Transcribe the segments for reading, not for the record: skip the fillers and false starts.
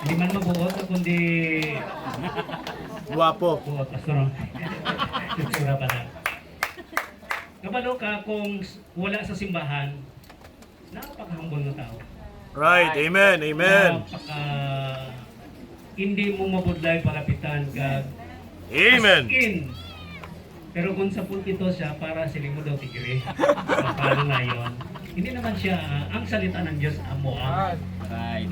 Hindi man mabuot, kundi Guwapo. buot. Pastor. Itsura pa na. Kabalo ka kung wala sa simbahan, napaka-humble na tao. Right. Amen. Amen. Napaka hindi mo mabudlay palapitan ka. Amen. As in. Pero kung sa pulpito siya, para sila mo daw tigre. Paano na yun? Hindi naman siya, ang salita ng Diyos amo ang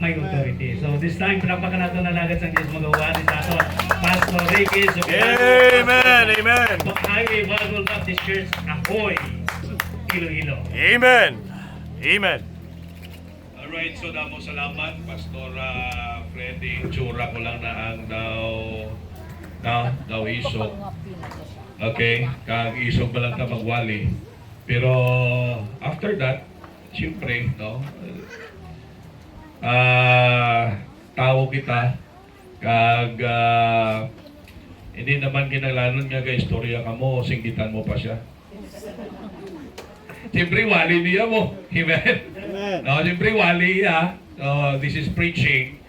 may authority. So this time, pinapakan natin na lagad sa Diyos magawa ni Tato. Pastor Ricky, Amen. Amen. Highway Bible Baptist Church, Ahoy, Iloilo. Amen. Amen. Alright, so damo salamat, Pastor Freddy. Tsura ko lang na ang daw isog. Okay, kag isog ba lang ka magwali. Pero after that, siyempre, no, tao kita, kag hindi naman kinalanon nga istorya ka mo, singgitan mo pa siya. Siyempre, wali niya mo. Amen? No, siyempre, wali niya. This is preaching.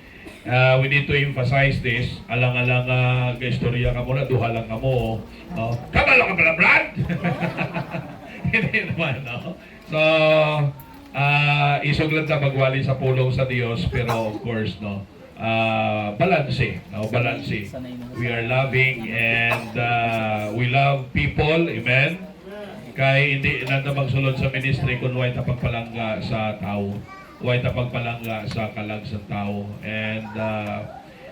We need to emphasize this. Alang-alang istorya ka mo na, duha lang ka mo. No? Kabalo ka pala, Brad! Hindi naman, no? So, isog lang na magwali sa pulong sa Diyos, pero of course, no? Balanse, no? Balanse. We are loving and we love people, amen? Kay hindi na magsulod sa ministry kung huwag tapagpalangga sa tao. Huwag tapagpalangga sa kalag sa tao. And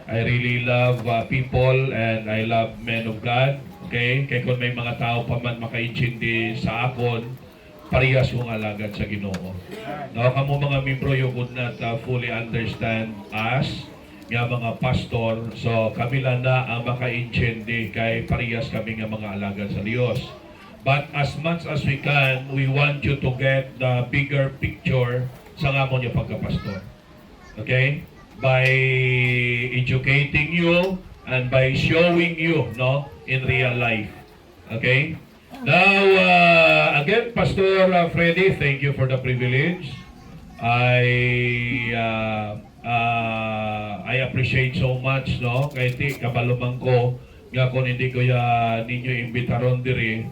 I really love people and I love men of God. Okay? Kaya kung may mga tao pa man makaintindi sa akon, parehas kong alagad sa Ginoo. No, kamo mga membro, you could not fully understand us, nga mga pastor. So kami lang na ang makaintindi kay parehas kami nga mga alagad sa Diyos. But as much as we can, we want you to get the bigger picture sa ngamon yung pagkapastor. Okay? By educating you and by showing you, no, in real life. Okay? Now, again, Pastor Freddy, thank you for the privilege. I appreciate so much, no? Kaya kabalumang ko, nga kung hindi ko ninyo imbitaron diri,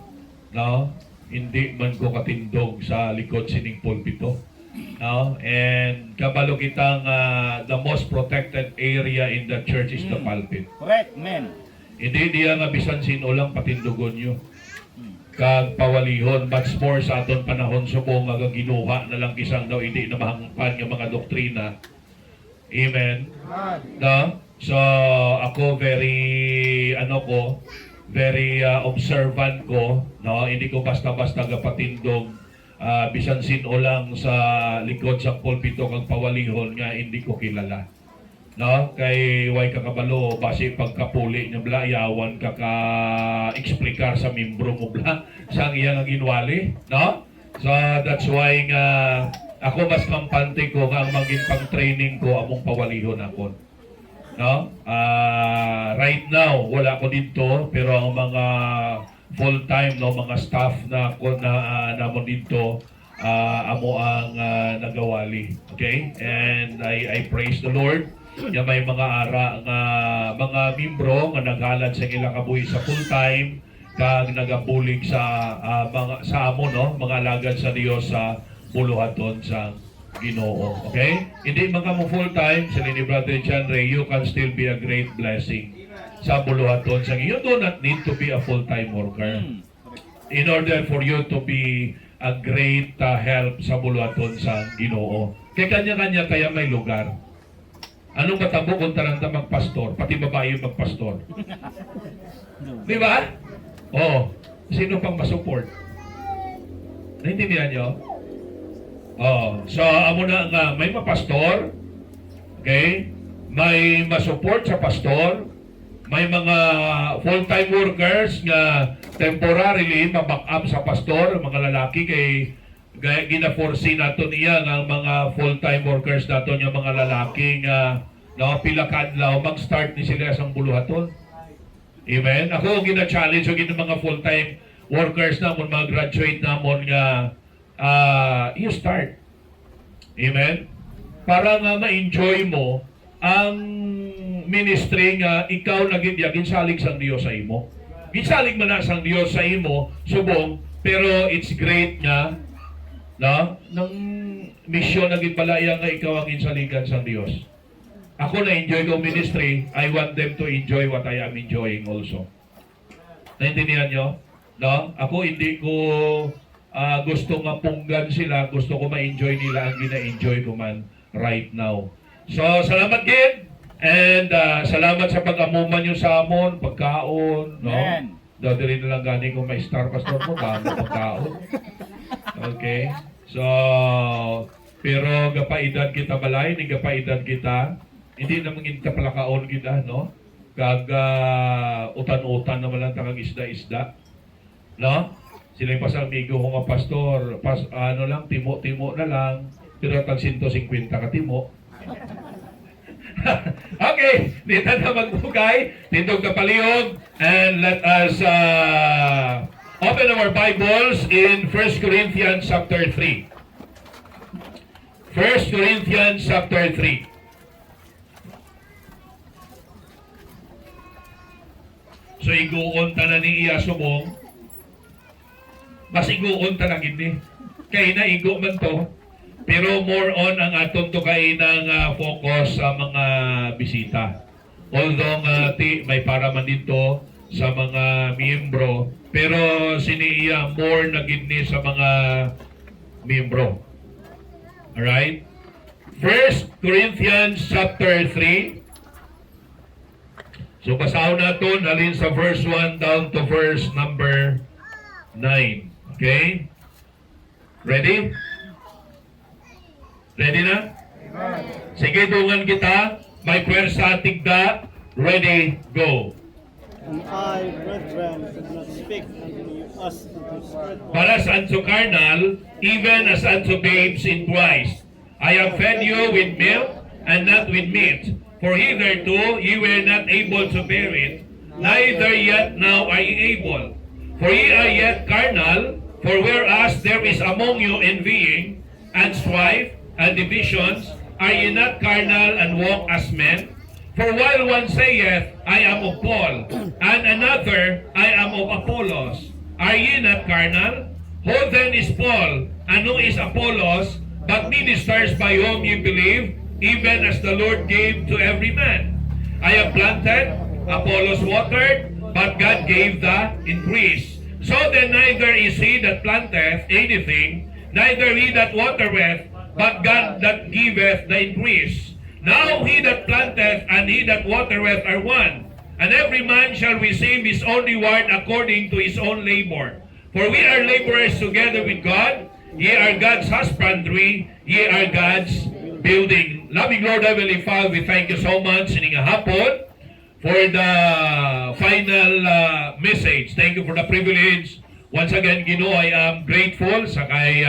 no? Hindi man ko katindog sa likod sining pulpito. No? And kabalo kitang the most protected area in the church is the pulpit. Correct, men. Hindi diya nga bisan sino lang patindugon nyo. Kag pawalihon, much more sa aton panahon subong nga ginuha na lang kisang daw hindi na mahangpan nga mga doktrina. Amen. No? So ako very observant ko, no? Hindi ko basta-basta gapatindog bisan sino lang sa likod sa pulpito kag pawalihon nga hindi ko kilala. No? Kay way kakabalo base pagkapuli nya bla yawan ka explicar sa membro mo bla sang iya nga ginwali, no? So that's why nga ako mas kampante ko nga ang maging pang-training ko among pawalihon ako. No? Right now wala ko dito pero ang mga full-time, no, mga staff na ko na namo dito amo ang nagawali. Okay? And I praise the Lord. Ya may mga ara nga mga membro nga naghalad sa ilang kabuhi sa full-time kag nagabulig sa mga sa amo, no, mga alagad sa Dios sa buluhaton sa Ginoo. Okay? Hindi man ka mo full-time, sa ni Brother John Ray, you can still be a great blessing sa buluhaton sa you do not need to be a full-time worker in order for you to be a great help sa buluhaton sa Ginoo. Kaya kanya-kanya kaya may lugar. Anong matabo kung taranta magpastor, pati babae yung magpastor? Di ba? Oh, sino pang masupport? Naintindihan nyo? Oh, so amo na nga may mapastor, okay? May masupport sa pastor, may mga full-time workers nga temporarily maback up sa pastor, mga lalaki kay gina-foresee nato niya nga mga full-time workers nato nga mga lalaki nga no, pila kadlaw mag-start ni sila sa buluhaton. Amen. Ako gina-challenge og gina mga full-time workers na mon mag-graduate na mon nga you start. Amen. Para nga ma-enjoy mo ang ministry nga ikaw naging ginsalig sang Dios sa imo. Ginsalig man na sang Dios sa imo subong, pero it's great nga na nang mission naging balaya nga ikaw ang ginsaligan sang Dios. Ako na enjoy ko ministry, I want them to enjoy what I am enjoying also. Naintindihan nyo? No? Ako hindi ko gusto nga punggan sila, gusto ko ma-enjoy nila ang gina-enjoy ko man right now. So, salamat gid. And salamat sa pag-amuman nyo sa amon, pagkaon, no? Dati rin na lang gani kung may star pastor mo, dami pagkaon. Okay? So, pero gapaidad kita balay, ni gapaidad kita, hindi naman kita palakaon kita, no? Kag utan-utan naman lang takag isda-isda. No? Sila yung pasamigo ko nga pastor, ano lang, timo-timo na lang, pero tag 150 ka timo. Okay, dito na magbukay, tindog na palihog, and let us open our Bibles in 1 Corinthians chapter 3. 1 Corinthians chapter 3. So iguon ta na ni iya subong. Mas iguon ta na gid ni. Kay na igo man to. Pero more on ang aton to kay nang focus sa mga bisita. Although may para man dito sa mga miyembro, pero siniya more na gid ni sa mga miyembro. Alright? 1 Corinthians chapter 3. So basahon natin alin sa verse 1 down to verse number 9. Okay? Ready? Ready na? Sige, dungan kita. May pwersa tigda. Ready, go. And I, brethren, did not speak unto you as unto spiritual, But as unto carnal, even as unto babes in Christ, I have fed you with milk and not with meat. For hitherto ye were not able to bear it, neither yet now are ye able. For ye are yet carnal, for whereas there is among you envying, and strife, and divisions, are ye not carnal and walk as men? For while one saith, I am of Paul, and another, I am of Apollos, are ye not carnal? Who then is Paul, and who is Apollos, but ministers by whom ye believe, even as the Lord gave to every man? I have planted, Apollos watered, but God gave the increase. So then neither is he that planteth anything, neither he that watereth, but God that giveth the increase. Now he that planteth and he that watereth are one, and every man shall receive his own reward according to his own labor. For we are laborers together with God. Ye are God's husbandry, ye are God's building. Loving Lord, Heavenly Father, we thank you so much in hapon for the final message. Thank you for the privilege. Once again, Ginoo, I am grateful sa kay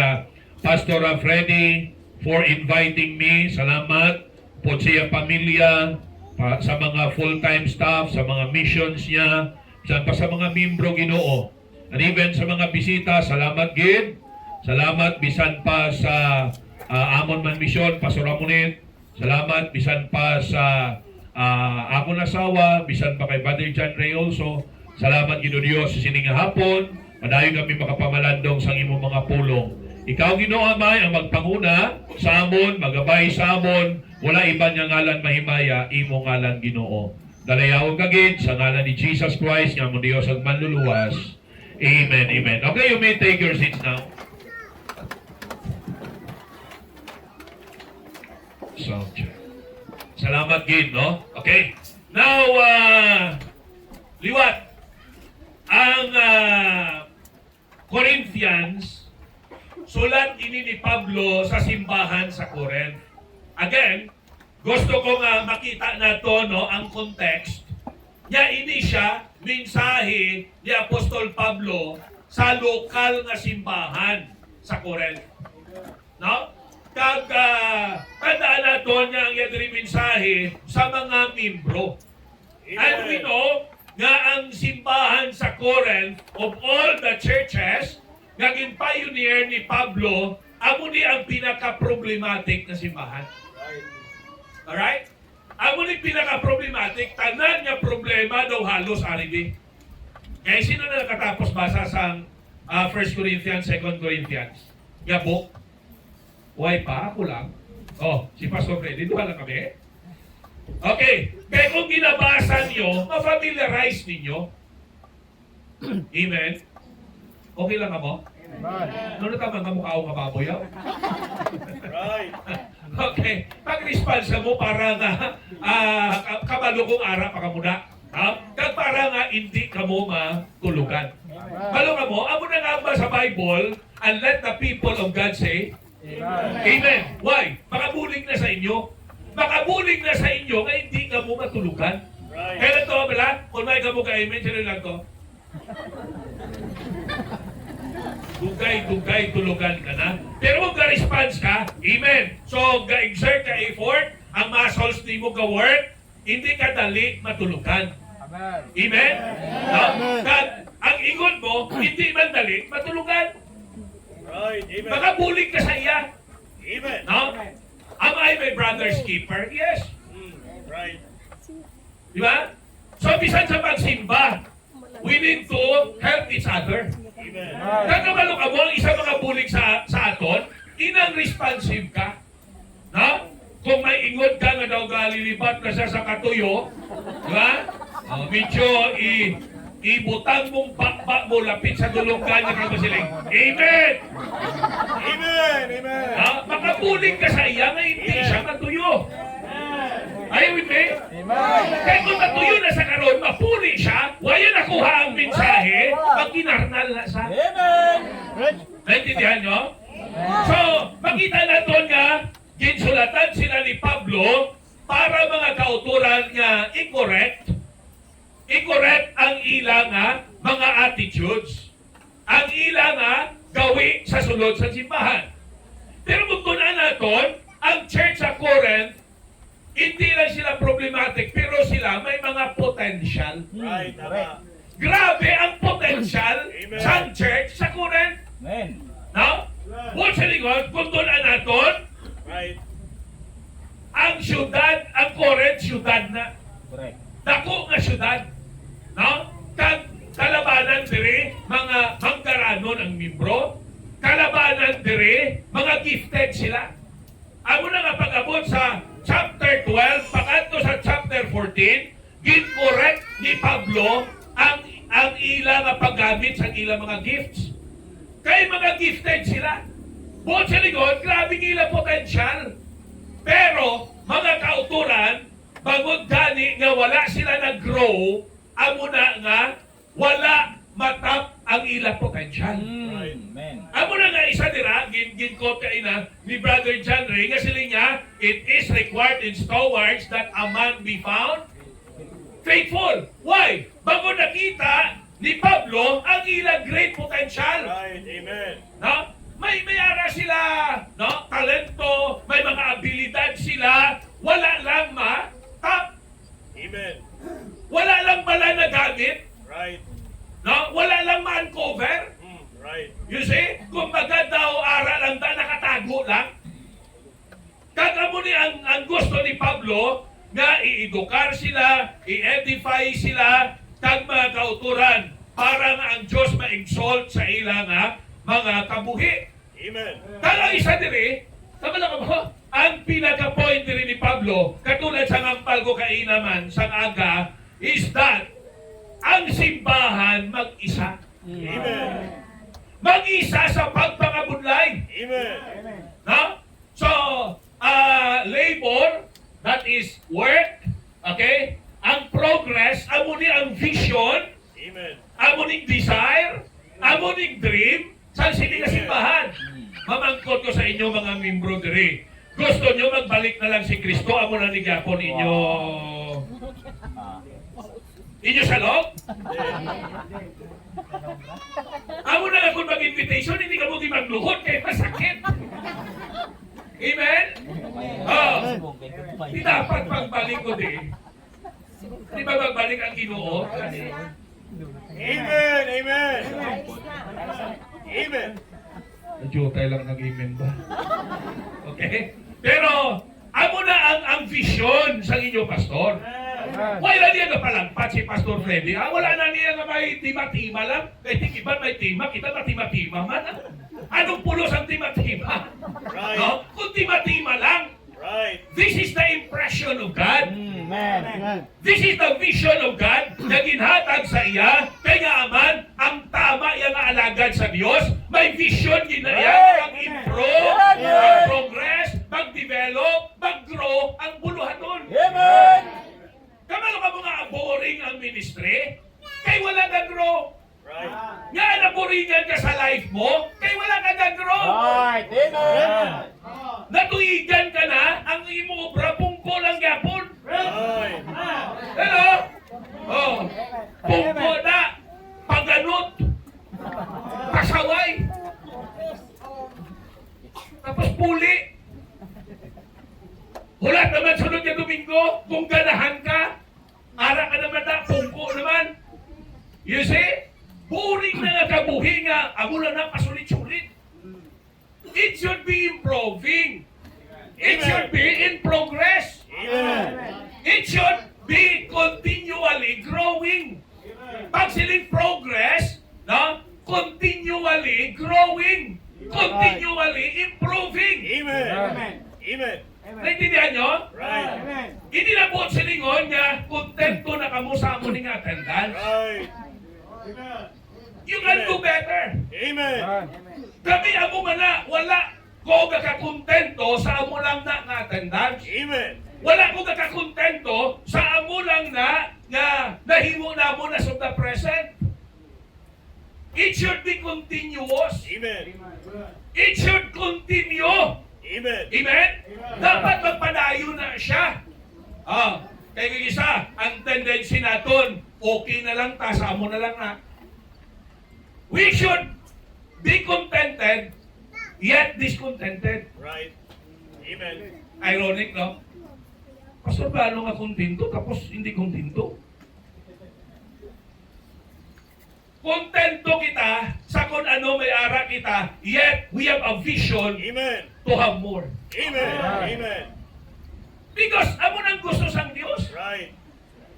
Pastor Freddy for inviting me. Salamat po siya pamilya, sa mga full-time staff, sa mga missions niya, sa mga membro, Ginoo. And even sa mga bisita, salamat gid. Salamat bisan pa sa Amon Man Mission, Pastor Amonit. Salamat bisan pa sa akong asawa, bisan pa kay Brother John Ray also. Salamat Ginoo Dios sa sining hapon. Madayon kami makapamalandong sa imong mga pulong. Ikaw Ginoo Amay ang magpanguna sa amon, magabay sa amon. Wala iba niya ngalan mahimaya, imo ngalan Ginoo. Dalayawon kagid sa ngalan ni Jesus Christ nga among Dios ang manluluwas. Amen, amen. Okay, you may take your seats now. Sound check. Salamat gid, no? Okay. Now, liwat. Ang Corinthians, sulat ini ni Pablo sa simbahan sa Corinth. Again, gusto ko nga makita nato no ang context. Nya ini siya mensahe ni Apostol Pablo sa lokal nga simbahan sa Corinth. No? Kag tandaan nato niya ang yadri mensahe sa mga membro. And we know nga ang simbahan sa Corinth of all the churches nga gin-pioneer ni Pablo amo ni ang pinaka-problematic na simbahan. Alright? amo ni pinaka-problematic, tanan nga problema daw halos aribi. Kaya sino na nakatapos basa sa 1 Corinthians, 2 Corinthians? Nga book? Why pa? Ako lang. Oh, si Pastor Freddy, duha lang kami. Okay, kaya kung ginabasa niyo, ma-familiarize ninyo. Amen? Okay lang mo? Ano tama nga mukha akong kababoy? Right. Okay, pag-response mo para nga kabalo kong ara pa ka muna. Kag para nga hindi ka mo matulugan. Balo ka mo, amo na nga ba sa Bible, and let the people of God say, Amen. Why? Makabulig na sa inyo. Makabulig na sa inyo nga hindi ka mo matulugan. Right. Kaya to, bala, kung may ka mo ka-amen, sino lang to? Dugay, tulugan ka na. Pero kung ka-response ka, amen. So, ga-exert ka effort, ang muscles ni mo ka-work, hindi ka dali matulugan. Amen? No? Ang ingon mo, hindi man dali matulugan. Right. Amen. Makabulig ka sa iya. Amen. No? Am I my brother's keeper? Yes. Right. Di ba? So, bisan sa pagsimba, we need to help each other. Amen. Kakabalo ka mo, ang isa makabulig sa aton, inang responsive ka. No? Kung may ingon ka nga daw galilipat na siya sa katuyo, di ba? Medyo ibutang mong bakbak mo lapit sa dulungan niya kang masiling. Amen! Amen. Amen. Makabulig ka sa iya nga hindi siya katuyo. Are you with me? Kaya kung natuyo na sa karon, mapuli siya, wala nakuha ang mensahe, magkinarnal na siya. Right. Naintindihan nyo? So, makita natin nga, ginsulatan sila ni Pablo para mga kauturan nga i-correct ang ilang nga mga attitudes. Ang ilang nga gawi sa sulod sa simbahan. Pero kung tunan natin, ang church sa Corinth, hindi lang sila problematic, pero sila may mga potential. Right. Tama. Grabe ang potential Amen. sa church sa Corinth. No? What's the lingon? Kung tunan natin, Right. ang syudad, ang Corinth, syudad na. Dako nga syudad. No? Kalabanan dire, mga manggaranon ang membro. Kalabanan dire, mga gifted sila. Amo na nga pag-abot sa chapter 12, pakanto sa chapter 14, gin-correct ni Pablo ang ilang nga paggamit sa ilang mga gifts. Kaya mga gifted sila. Buot sa likod, grabe ilang potential. Pero, mga kauturan, bangod gani nga wala sila nag-grow, amo na nga, wala matap ang ilang potential. Amo na nga isa dira, gin-quote kayo na ni Brother John Ray, nga sila niya, it is required in stewards that a man be found faithful. Why? Bago nakita ni Pablo ang ilang great potential. Right. Amen. No? May ara sila, no? Talento, may mga abilidad sila, wala lang top. Amen. Wala lang pala na gamit, Right. no? Wala lang ma-uncover. Right. You see? Kung baga daw ara lang da, nakatago lang. Kagamo ni ang gusto ni Pablo nga i-edukar sila, i-edify sila, kag mga kauturan para nga ang Diyos ma-exalt sa ilang mga kabuhi. Amen. Kaya isa diri, tama lang mo, ang pinaka-point diri ni Pablo, katulad sa ngampal ko kainaman sa aga, is that ang simbahan mag-isa. Amen. Mag-isa sa pagpangabunlay. Amen. No? So, labor, that is work, okay? Ang progress, amo ni ang vision, Amen. amo ning desire, amo ning dream, sa sini nga simbahan. Mamangkot ko sa inyo mga membro diri. Gusto nyo magbalik na lang si Kristo, amo na ni Gapon inyo. Inyo sa loob? Amo na nga kung mag-invitation, hindi ka mo di magluhod kay masakit. Amen? Oh, di dapat pagbalik ko din. Di ba magbalik ang Ginoo? Amen. Amen. Amen. Nadyotay lang nag-amen ba? Okay? Pero, amo na ang vision sa inyo, pastor. Wala niya na palangpat si Pastor Freddy. Wala na niya na may tima-tima lang. Kaya tikiban may tima, kita na tima-tima man. Anong pulos ang tima-tima? Right. No? Kung tima-tima lang, Right. this is the impression of God. Amen. This is the vision of God na ginhatag sa iya. Kaya aman, ang tama yung alagad sa Diyos. May vision ginaya mag-improve, mag-progress, mag-develop, mag-grow ang buluhaton. Kamalo ka mga boring ang ministry? Kay wala nag-grow. Right. Nga naboringan ka sa life mo, kay wala ka nag-grow. Natuigan ka na, ang imo obra pungko lang yapon. Right. Hello? Oh, pungko na, paganot, pasaway, tapos puli. Wala naman sunod na Domingo, kung ganahan ka, ara ka naman na, pungko naman. You see? Boring na nga kabuhi nga, amo lang na pasulit-sulit. It should be improving. It should be in progress. Amen. It should be continually growing. Pag siling progress, no? Continually growing. Continually improving. Amen. Amen. Naintindihan nyo? Right. Hindi na po silingon nga, kontento na kamo sa amo ning attendance. Right. You can do better. Amen. Kami amo man na, wala ko gakakontento sa amo lang na nga attendance. Amen. Wala ko gakakontento sa amo lang na nga nahimo na mo na sa the present. It should be continuous. Amen. It should continue. Amen. Amen? Dapat magpadayo na siya. Kaya isa, ang tendency naton, okay na lang ta, sa amo na lang na. We should be contented, yet discontented. Right. Amen. Ironic, no? Pastor, paano nga kontento tapos hindi kontento? Kontento kita sa kung ano may ara kita, yet we have a vision Amen. to have more. Amen. Amen. Because amo nang gusto sang Dios. Right.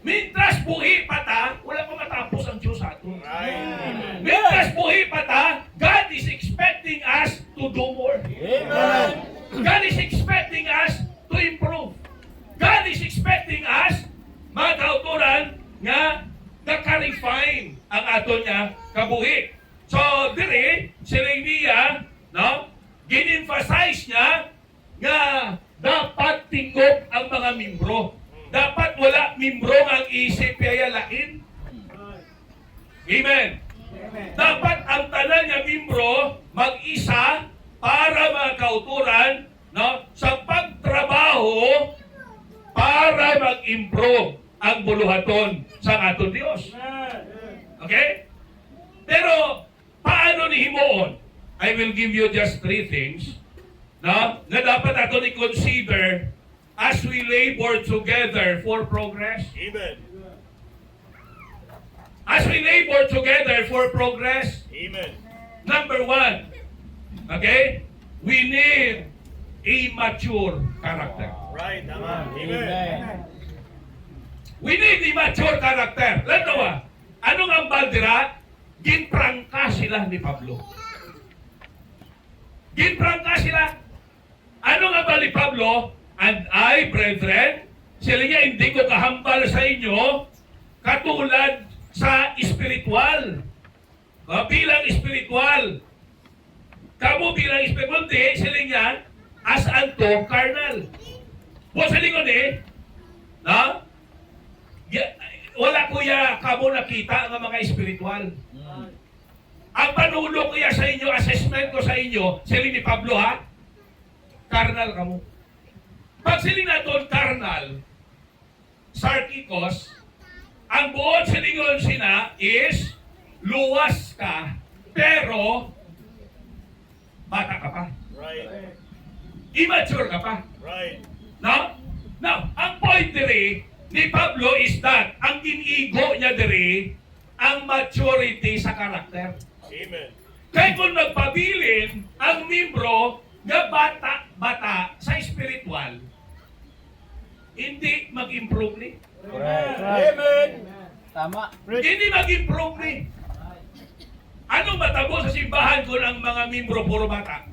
Mintras buhi pa ta, wala pa matapos ang Diyos sa ato. Right. Mintras buhi pa ta, God is expecting us to do more. Amen. God is expecting us to improve. God is expecting us magkauturan nga naka-refine ang ato niya kabuhi. So, diri, si Reynia, no, gin-emphasize niya nga dapat tingog ang mga membro. Dapat wala membro ang isip kaya lain. Amen. Dapat ang tanan niya membro mag-isa para magkauturan, no, sa pagtrabaho para mag-improve ang buluhaton sa aton Dios. Okay? Pero paano ni himuon? I will give you just 3 things, no, na dapat ato ni consider as we labor together for progress. Amen. As we labor together for progress, Amen. number 1, okay, we need a mature character. Right. Amen. We need a mature character. Lantawa, anong ang baldira? Ginprangka sila ni Pablo. Ginprangka sila. Ano nga ba ni Pablo? And I, brethren, sila niya hindi ko kahambal sa inyo katulad sa espiritual. Bilang espiritual. Kamu bilang espiritual, di, sila niya as anto carnal. Buwan sa lingon no? Wala kuya kamo nakita ng mga espiritual. Ang panulo kuya sa inyo, assessment ko sa inyo, sila ni Pablo ha, carnal kamo. Pag siling naton carnal, sarkikos, ang buod silingon sina is luwas ka, pero bata ka pa. Right. Immature ka pa. Right. No? Now, ang point diri ni Pablo is that ang ginigo niya diri ang maturity sa karakter. Amen. Kaya kung magpabilin ang membro nga bata sa espiritual, hindi mag-improve ni. Amen. Tama. Hindi mag-improve ni. Anong matabo sa simbahan kung ang mga membro puro bata?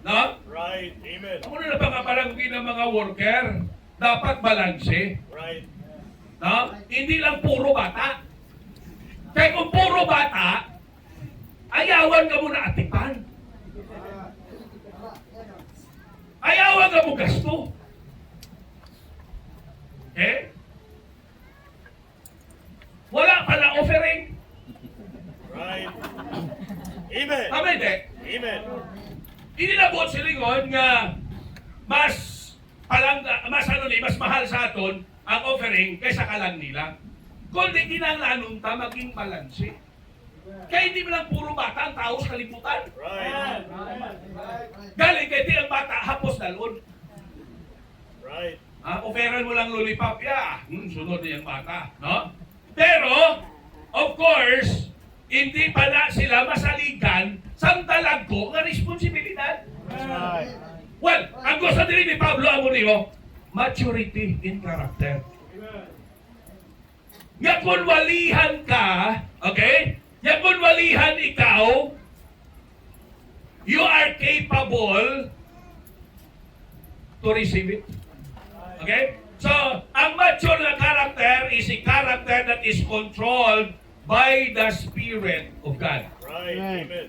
No? Right. Amen. Kung ano na pangaparanggi ng mga worker, dapat balanse. Right. No? Hindi lang puro bata. Kaya kung puro bata, ayawan ka muna atipan. Ayawan ka mo gasto. Eh? Wala pala offering. Right. Amen. Tama hindi? Amen. Inilabot si Lingon nga mas mas mahal sa aton ang offering kaysa kalang nila. Kundi kinanglanon ta maging balanse. Kaya hindi mo lang puro bata ang tao sa kalibutan. Right. Galing kaya di ang bata hapos dalon. Right. Offeran mo lang lollipop, sunod na yung bata, no? Pero, of course, hindi pala sila masaligan sa talagko ng responsibilidad. Right. Well, ang gusto din ni Pablo Amonio, maturity in character. Nga kung walihan ka, okay? Nga kung walihan ikaw, you are capable to receive it. Okay? So, ang mature na character is a character that is controlled by the Spirit of God. Right. Right. Amen.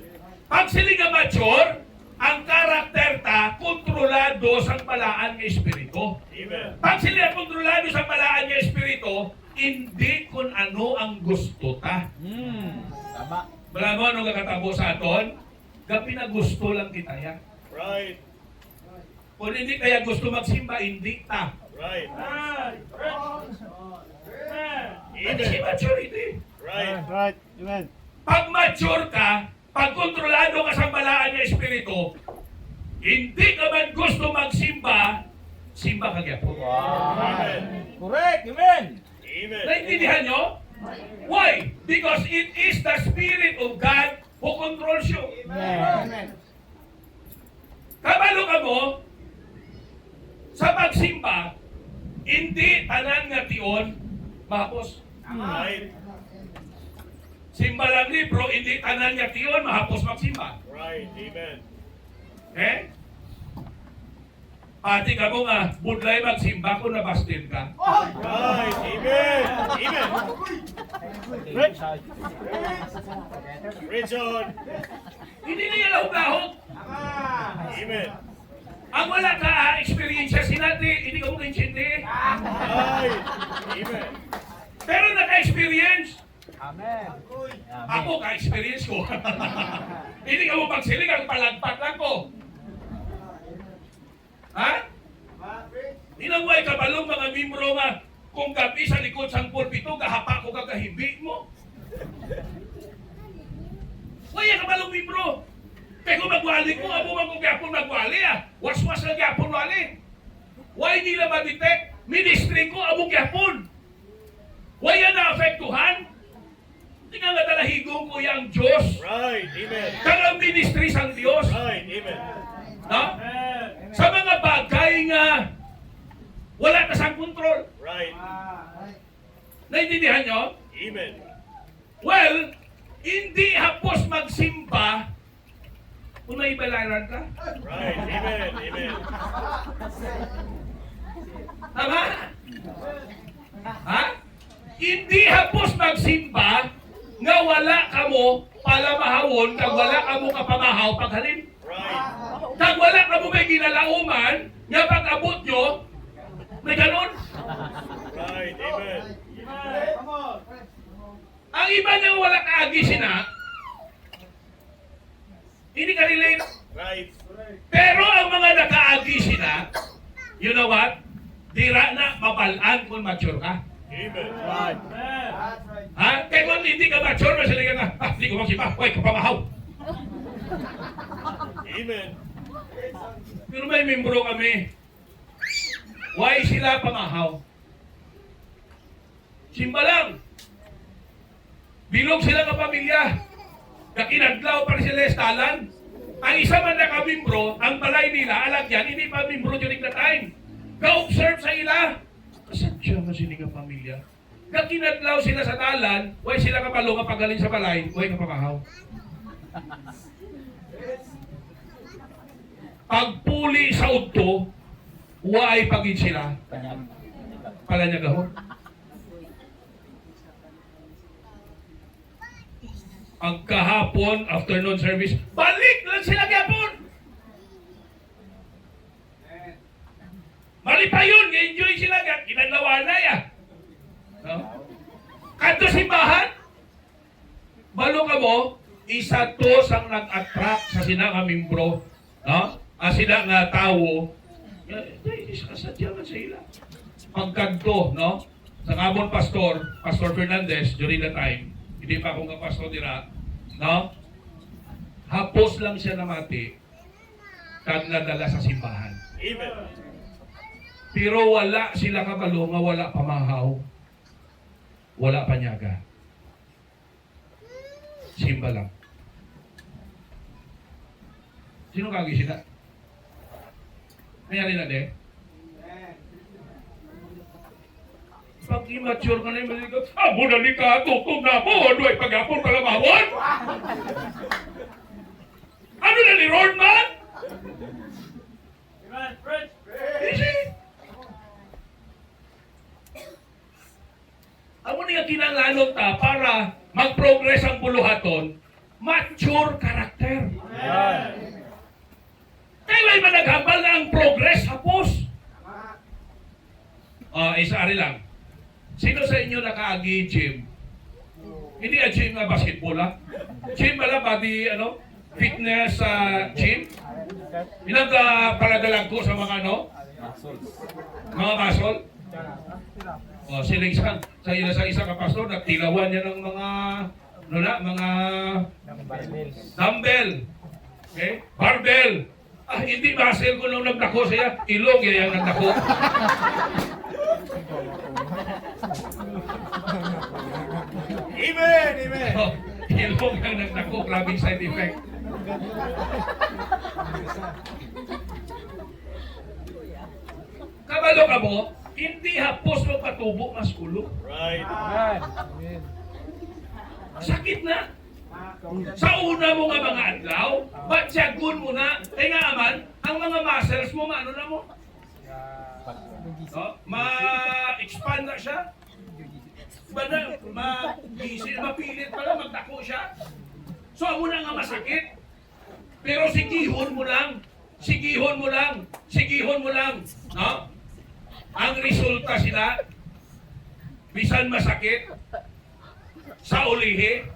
Pag sila nga mature, ang karakter ta kontrolado sa palaan ng Espiritu. Amen. Pag sila kontrolado sa palaan ng Espiritu, hindi kung ano ang gusto ta. Tama. Wala mo anong kakatabo sa aton? Gapi na gusto lang kita ya. Right. Kung hindi kaya gusto magsimba, hindi ta. Right. Hindi si maturity. Right. Right. Amen. Pag mature ka, pag kontrolado ka sa palaan ng Espiritu, hindi ka man gusto magsimba, simba ka gyapon. Amen. Correct. Amen. Amen. Naintindihan nyo? Why? Because it is the Spirit of God who controls you. Amen. Kabalo ka mo, sa pagsimba, hindi tanan nga tion, mahapos. Right. Simba lang libro, hindi tanan nga tion, mahapos magsimba. Right. Amen. Eh? Pati ka mo nga, budlay magsimba kung nabastin ka. Right. Amen. Amen. Right. Reach on. Hindi niya lahog-lahog. Amen. Ang wala ka experience sinati, hindi ka mo kaintindi. Right. Amen. Pero naka-experience. Amen. Ako ka-experience ko. Hindi ka mo pagsilig, ang palagpat lang ko. Ha? Inaway ka balong mga membro nga kung gabi sa likod sang pulpito, gahapa ko kagahibi mo. Waya ka balong membro. Kaya kung magwali ko, abo man kung gapon magwali Was-was na gapon wali. Why nila ma-detect? Ministry ko, abo gapon. Waya na-afektuhan? Tingnan nga talahigong ko yung Diyos. Right. Amen. Kang ministry sang Diyos. Right. Amen. No? Sa mga bagay nga wala ka sang kontrol. Right. Naintindihan nyo? Amen. Well, hindi hapos magsimba kung may balaran ka. Right. Amen. Amen. Tama? Ha? Hindi hapos magsimba nga wala ka mo palamahawon kag wala ka mo kapamahaw paghalin. Right. Kag wala ka mo may ginalauman nga pag-abot nyo may ganon. Right. Amen. Ang iba nang wala kaagi sina, hindi ka relate. Right. Pero ang mga nakaagi sina, you know what? Dira na mabalaan kung mature ka. Amen. Right. Ha? Kaya kung hindi ka mature, masaligan na, hindi ko magsipa, huwag kapamahaw. Amen. Pero may membro kami. Why sila pamahaw? Simba lang. Bilog sila ka pamilya. Kakinadlaw pa rin sila estalan. Ang isa man na kamimbro, ang balay nila, alam yan, hindi pa mimbro during the time. Ka-observe sa ila. Kasadya man sila nga pamilya. Kakinadlaw sila sa dalan, way sila kapalo nga pagaling sa balay, way kapamahaw. Pagpuli sa udto, way pagin sila. Palanyagahon. Ang kahapon, afternoon service, balik lang sila gapon. Mali pa yun, enjoy sila, kinadlawan na ya. No? Kanto simbahan, balo ka mo, isa to sang nag-attract sa sina nga membro, no? Ang sina nga tao, sadya man sa ila. Pagkanto, no? Sa kamon Pastor Fernandez, during the time, hindi pa akong kapastor dira, no? Hapos lang siya namati, kag nadala sa simbahan. Amen. Pero wala sila kabalo nga wala pamahaw, wala panyaga. Simba lang. Sino kagi sila? Nangyari na de? Pag immature ka na yung maligot, amo na ni ka, tutom na mo, ano ay pag-apon ka lamawon? Ano na ni Rodman? Easy. Amo niya kinanglanon ta para mag-progress ang buluhaton, mature character. Kaya may managhambal na ang progress, hapos. Isa lang. Sino sa inyo nakaagi gym? Hindi a gym nga basketball ha? Gym pala, body, fitness gym? Ilang ka paradalang ko sa mga mga muscle? Sila sa isang kapastor, nagtilawan niya ng mga, mga dumbbell. Okay? Barbell. Hindi muscle ko nung nagdako siya, ilong yan yung nagdako. Amen. Amen. Ilong yung nagdako, grabing side effect. Kabalo ka mo, hindi hapos magpatubo maskulo. Right. Sakit na. Sa una mo nga mga adlaw, batyagun mo na, nga aman, ang mga muscles mo, maano na mo? Ma-expand na siya. Mapilit pala, magdako siya. So, amo na nga masakit. Pero sigihon mo lang. No? Ang resulta sila, bisan masakit, sa ulihi,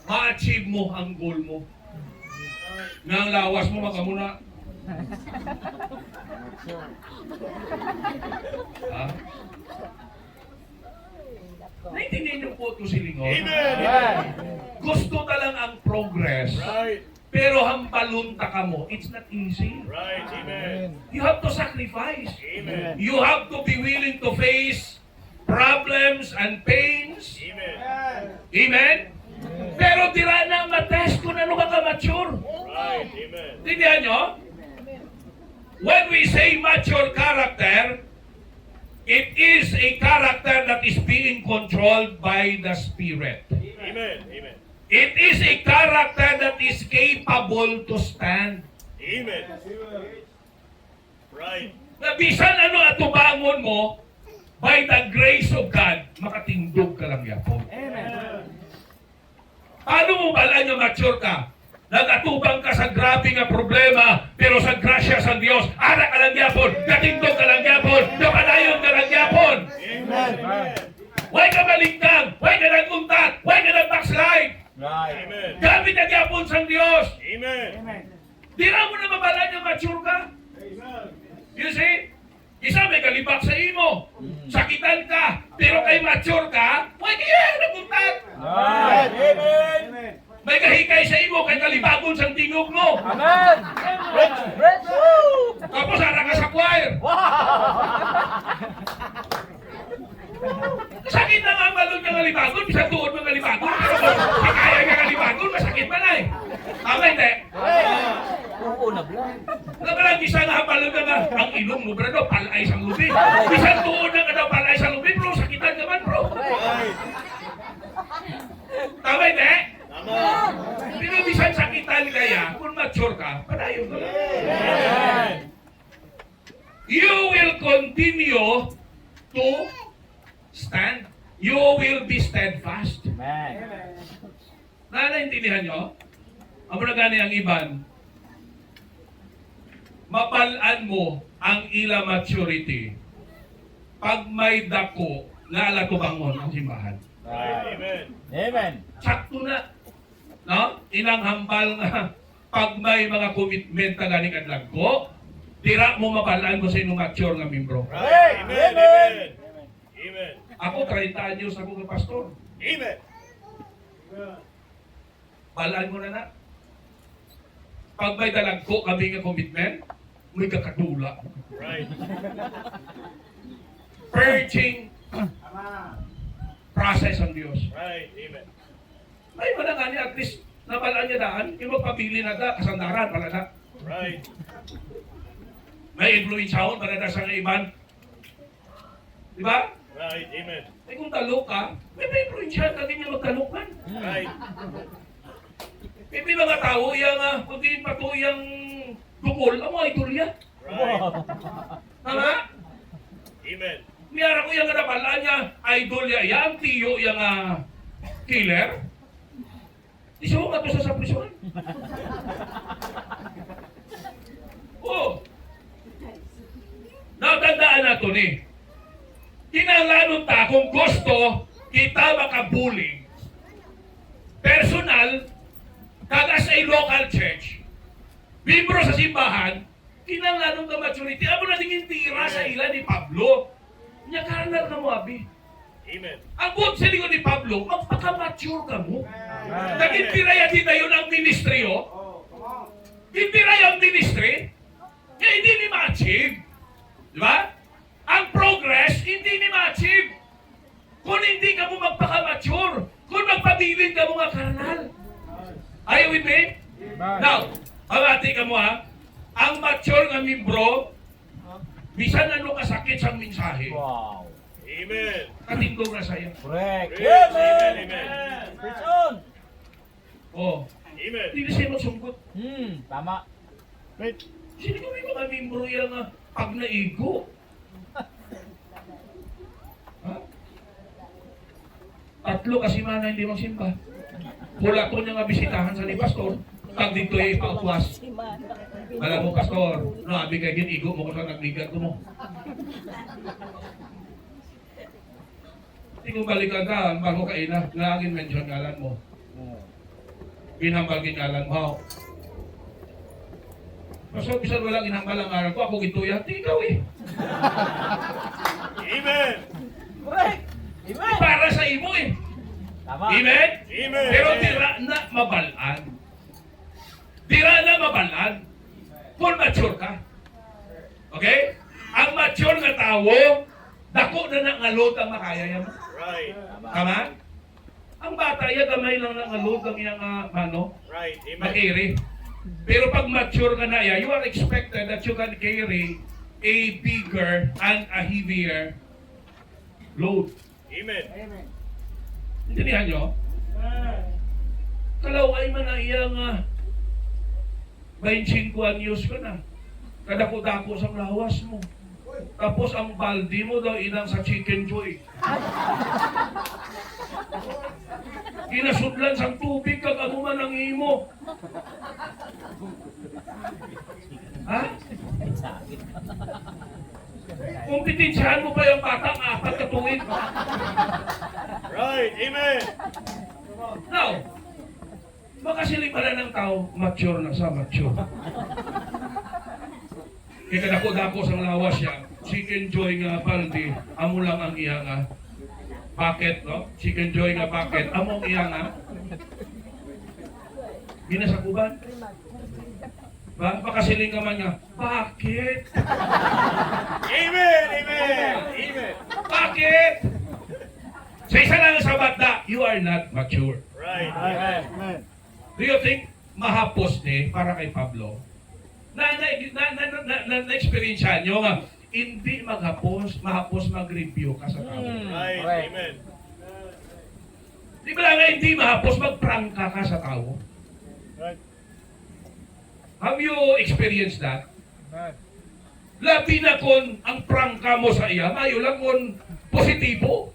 ma-achieve mo ang goal mo. Nga ang lawas mo, makamuna. Ha? Naintindihan niyo po ito, Silingon? Amen. Gusto talang ang progress. Right. Pero hambalunta ka mo, it's not easy. Right. Amen. You have to sacrifice. Amen. You have to be willing to face problems and pains. Amen. Amen? Pero tira na matest kung ano ka mature. Right. Amen. Tindihan nyo? When we say mature character, it is a character that is being controlled by the Spirit. Amen. Amen. It is a character that is capable to stand. Amen. Right. Nabisan ano atubangon mo, by the grace of God, makatindog ka lang yapon. Amen. Paano mo bala nyo mature ka? Nagatubang ka sa grabe nga problema, pero sa grasya sa Diyos, anak ka lang yapon, katindog ka lang yapon, napadayon ka lang yapon. Amen. Huwag ka malingkang, huwag ka nagkuntat, huwag ka nag-backslide. Amen. Gamit ang yapon sa Diyos. Amen. Di na mo na mabala nyo mature ka. You see? Isa may kalibak sa imo. Sakitan ka, pero kay mature ka, huwag ka nagkuntat. Amen. May kahikay sa imo kay kalibagon sa tingog mo. Amen. Tapos ara ka sa choir. Sakit na nga balon ng kalibagon, bisang tuod ng kalibagon. Pero kung kaya ka kalibagon, masakit pa na eh. Tama hindi? ilong mo, bro, palay sa lubi. Bisan tuon na ka daw palay sa lubi, bro. Sakitan naman, bro. Right. Tama, hindi? Tama. Pero bisan sakitan kaya, kung mature ka, padayon ka lang. Amen. You will continue to stand. You will be steadfast. Nanaintindihan nyo? Amo na gani ang iban. Mapalaan mo ang ila maturity. Pag may dako, lalatubangon ang simbahan. Right. Amen. Amen. Sakto na. No? Inang hambal nga. Pag may mga commitment na galing at lagko, tira mo mapalaan mo sa inyong mature nga membro. Right. Amen. Amen. Amen. Ako, 30 anyos ako ng pastor. Amen. Balaan mo na na. Pag may dalagko kami nga commitment, may kakadula. Right. Purging process ang Diyos. Right. Amen. May manangani at least nabalaan niya daan, yung magpapili na da, kasandaran pala na. Right. May influensyaon para na sa iban. Di ba? Right. Amen. Eh kung talok ka, may influensyahan ka din yung magtalok man. Right. May mga tao yung, kung di patuyang dukol, ang mga idol yan. Right. Tama? Amen. Miyara ko yung nabalaan niya, idol niya, yung tiyo yung killer. Isuong ka to sa prison. Oh. Natandaan na to ni. Kinalanon ta kung gusto kita makabuling. Personal, kada sa local church, membro sa simbahan, kinalanon ka maturity. Amo na tingin tira sa ila ni Pablo. Nya karanal ka mo, abi. Amen. Ang good sa likod ni Pablo, magpaka-mature ka mo. Nag-intiraya din na yun ang ministry, oh. Intiraya ang ministry, kaya hindi ni ma-achieve. Di ba? Ang progress, hindi ni ma-achieve. Kung hindi ka mo magpaka-mature, kung magpabilin ka mo nga karanal. Are you with me? Now, pamati ka mo ha, ang mature nga membro, bisan ano kasakit sa mensahe, Wow. Amen. katindog na sa'yo. Correct. Yes. Amen. Amen. Preach on. Oh, Amen. hindi siya magsunggot. Tama. Right. Sino ko may mga membro yung pag naigo? Ha? Tatlo kasi mana hindi magsimba. Pula ko niya nga bisitahan sa ni Pastor. Pag dito ay pautwas. Alam mo, Pastor, no, abi kay ginigo mo ko sa nagligat ko mo. Hindi ko balikan ka, bago ka ina, nangin mention ngalan mo. Ginambal gingalan mo. Pastor, bisan walang inambal ang ngalan ko, ako gituya, di ikaw eh. Amen. Correct. Amen. Para sa imo eh. Tama. Amen? Amen. Pero tira na mabalaan. Tira na mabalaan. Kung mature ka. Okay? Ang mature na tao, dako na nangalot ang makaya yan. Right. Tama? Ang bata, yan gamay lang nangalot ang iyang mano, Right. Amen. makiri. Pero pag mature ka na yan, you are expected that you can carry a bigger and a heavier load. Amen. Intindihan nyo? Kalaway man na iyang 25 anyos ka na. Kadako-dako sa lawas mo. Tapos ang baldi mo daw inang sa Chicken Joy. Kinasudlan sa tubig kag ano man ang imo. Ha? Kompetensyahan mo pa yung batang 4 na tuwid. Right. Amen. Now, makasili pala ng tao, mature na sa mature. Kaya kadako-dako sa lawas siya, Chicken Joy nga baldi, amo lang ang iya nga bucket, no? Chicken Joy nga bucket, amo ang iya nga ginasakuban. Ba? Makasiling ka man nga, bakit? Amen. Amen. Amen. Bakit? Sa isa lang sa bata, you are not mature. Right. Amen. Do you think mahapos ni para kay Pablo? Na-experience nyo nga, hindi mahapos mag-review ka sa tao. Right. Correct. Amen. Di ba nga hindi mahapos mag-prangka ka sa tao? Right. Have you experienced that? Amen. Labi na kon ang prangka mo sa iya, mayo lang kon positibo.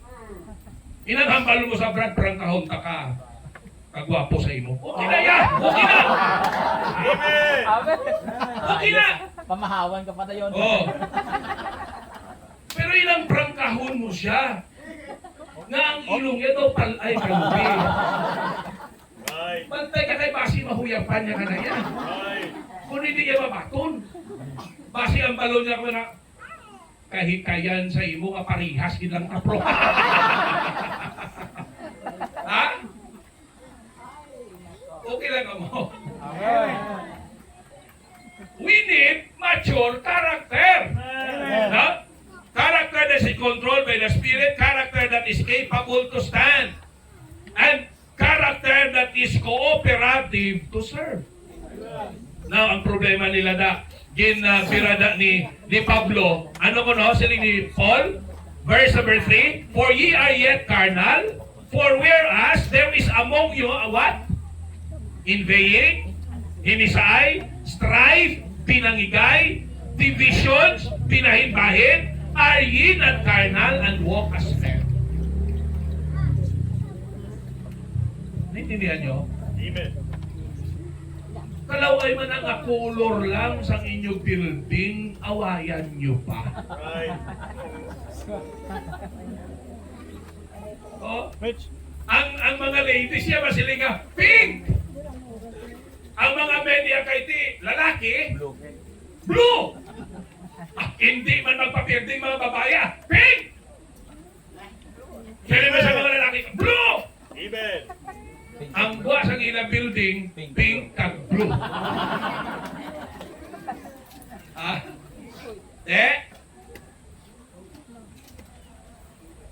Inanghambal mo sa brad prangkahon ta ka. Kagwapo sa imo. Okay na ya! Okay na! Amen. Amen. Okay na! Pamahawan ka pa na yun. Oh. Pero ilang prangkahon mo siya. Nga ang ilong niya daw ay kalubi. Right. Bantay ka kay Basi, mahuyapan niya ka na yan. Right. Kung hindi niya mabaton. Basi ang balon niya ko na kahit kayan sa imo nga parihas ilang kapro. Ha? Okay lang ka mo. Amen. We need mature character. No? Character that is controlled by the Spirit, character that is capable to stand, and character that is cooperative to serve. Now, ang problema nila da, ginabirada ni Pablo, ano ko no, siling ni Paul, verse number 3, for ye are yet carnal, for whereas there is among you a what? Inveighing, hinisay, strife, pinangigay, divisions, pinahinbahin, are ye not carnal and walk as men? Naintindihan nyo? Amen. Kalaway man ang akulor lang sa inyong building, awayan nyo pa. Right. Oh, Mitch. ang mga ladies niya masilinga, pink! Ang mga men niya kay ti, lalaki, blue! Hindi man magpapirding mga babae, pink! Kaya naman sa mga lalaki, blue! Amen. Ang buwas ang ilang building, pink kag blue. Ah?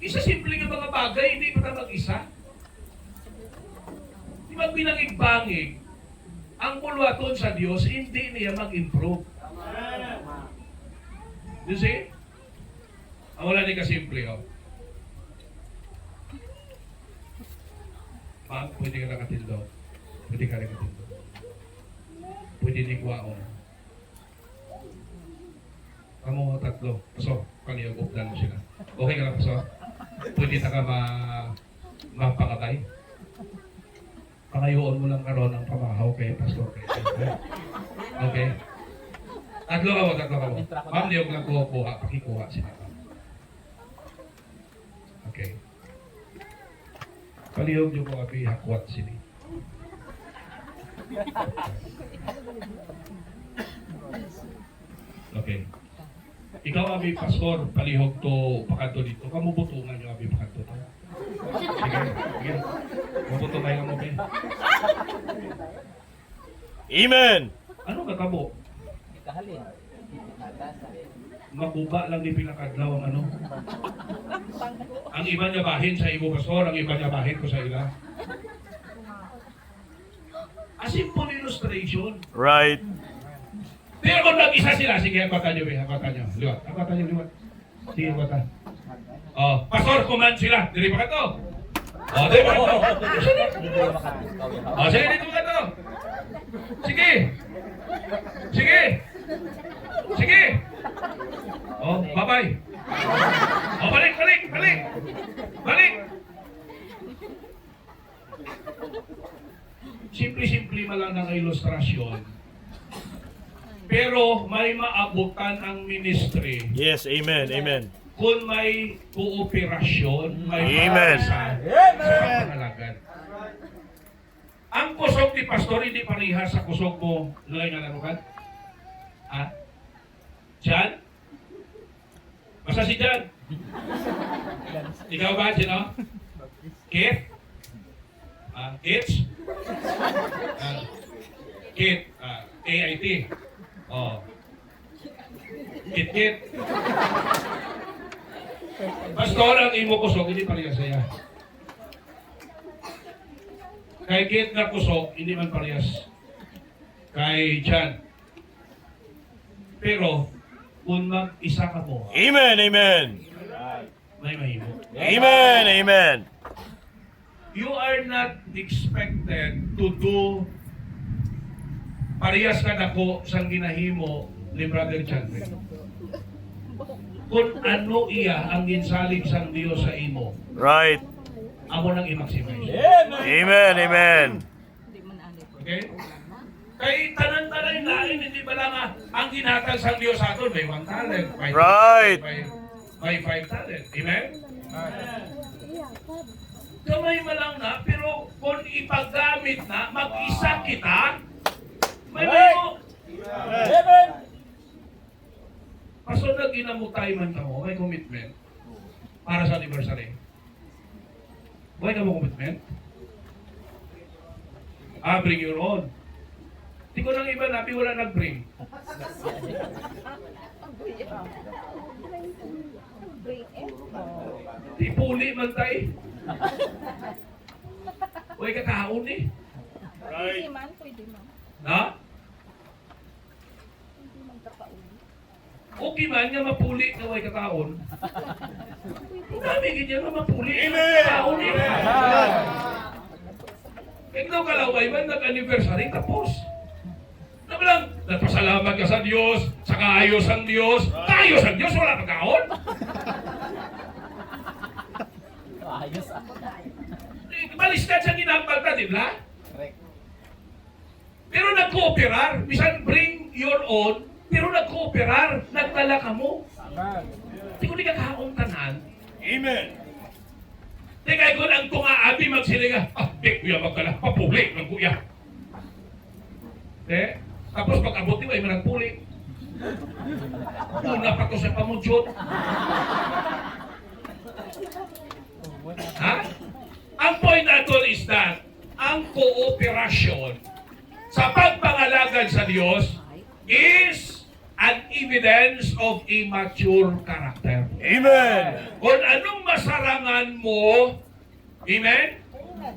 Isa simple nga mga bagay, hindi pa na mag-isa. Di ba pinangigbangig, ang bulwaton sa Diyos, hindi niya mag-improve. You see? Wala ni kasimple, oh. Ma'am, pwede ka nakatindog. Pwede ka nakatindog. Pwede ni Kwaon. Kamu mga tatlo. Paso, kaliyag updan mo sila. Okay ka lang, paso? Pwede ta ka mapakatay. Pangayoon mo lang karon ang pamahaw kay Pastor. Okay? Tatlo ka mo. Ma'am, niyog lang kuha. Pakikuha sila. Okay. Palihog niyo po kami hakwat sini. Okay. Ikaw abi pastor, palihog to pakanto dito. Kamubutungan niyo abi pakanto to. Sige. Mabuto tayo mo ben. Amen. Ano ka tabo? Kahalin. Makuba lang ni pinakadlaw ang ano. Ang iba niya bahin sa imo pastor, ang iba niya bahin ko sa ila. A simple illustration. Right. Pero kung nag-isa sila, sige, akwatan nyo, liwat. Akwatan nyo, liwat. Sige, akwatan. Oh, pastor, command sila. Dili pa ka to. Oh, dili pa ka to. Hindi kayo makakawin. Oh, sige, dito ka to. Sige. Sige. Sige. Oh, bye-bye. Oh, balik. Simple-simple man lang ng ilustrasyon. Pero may maabutan ang ministry Yes. Amen. Amen. kung may kooperasyon, may Amen. pakisan sa pangalagan. Ang kusog ni pastor hindi parihas sa kusog mo nalay nga larukan. Ha? Jan? Basta si Jan? Ikaw ba, Jan? Kit? Kits? Kit? KIT? Oh. Kit. Pastor, ang imo kusog, hindi parehas saya. Kay Kit na kusog, hindi man parehas. Kay Jan. Pero, kung mag-isa ka mo, Amen. Amen. may mahimo. Amen. Amen. You are not expected to do parehas ka dako sa ginahimo ni Brother Chandler. Kung ano iya ang ginsalig sang Dios sa imo, Right. amo nang i-maximize. Amen. Amen. Okay? Kay tanan-tanan lain, hindi ba lang ang ginhatag sang Dios sa aton, may 1 talent, may 2 Right. talent, may 5 talent. Amen? Kamay mo lang na, pero kung ipagamit na, mag-isa kita, may mo. Amen. Paso na ginamutay man ka mo, may commitment para sa anniversary. May ka mo commitment? Bring your own. Di ko nang iba nabi, wala nag-bring. Di puli man tayo. Huwag kakaon eh. Right. Pwede man. Ha? Okay man nga mapuli na huwag kakaon. Dami ganyan nga mapuli. Amen. Kakaon eh. Ikaw kalaway man, nag-anniversary, tapos. Nabi lang, nagpasalamat ka sa Diyos, sa kaayos ang Diyos. Kaayos ang Diyos, wala pagkaon. Ayos ah. Baliskad sa ginambag na, di ba? Correct. Pero nag-cooperar, bisan bring your own, pero nag-cooperar, nagdala ka mo. Di ko di ka kaong tanan. Amen. Di kaya kung ang tunga-abi magsilinga, di kuya magdala, papulik ng kuya. Tapos pag-abot niyo ay managpuli. Una pa to sa pamudyot. Ha? Ang point natin is that ang kooperasyon sa pagpangalagad sa Diyos is an evidence of a mature character. Amen. Kung anong masarangan mo, amen?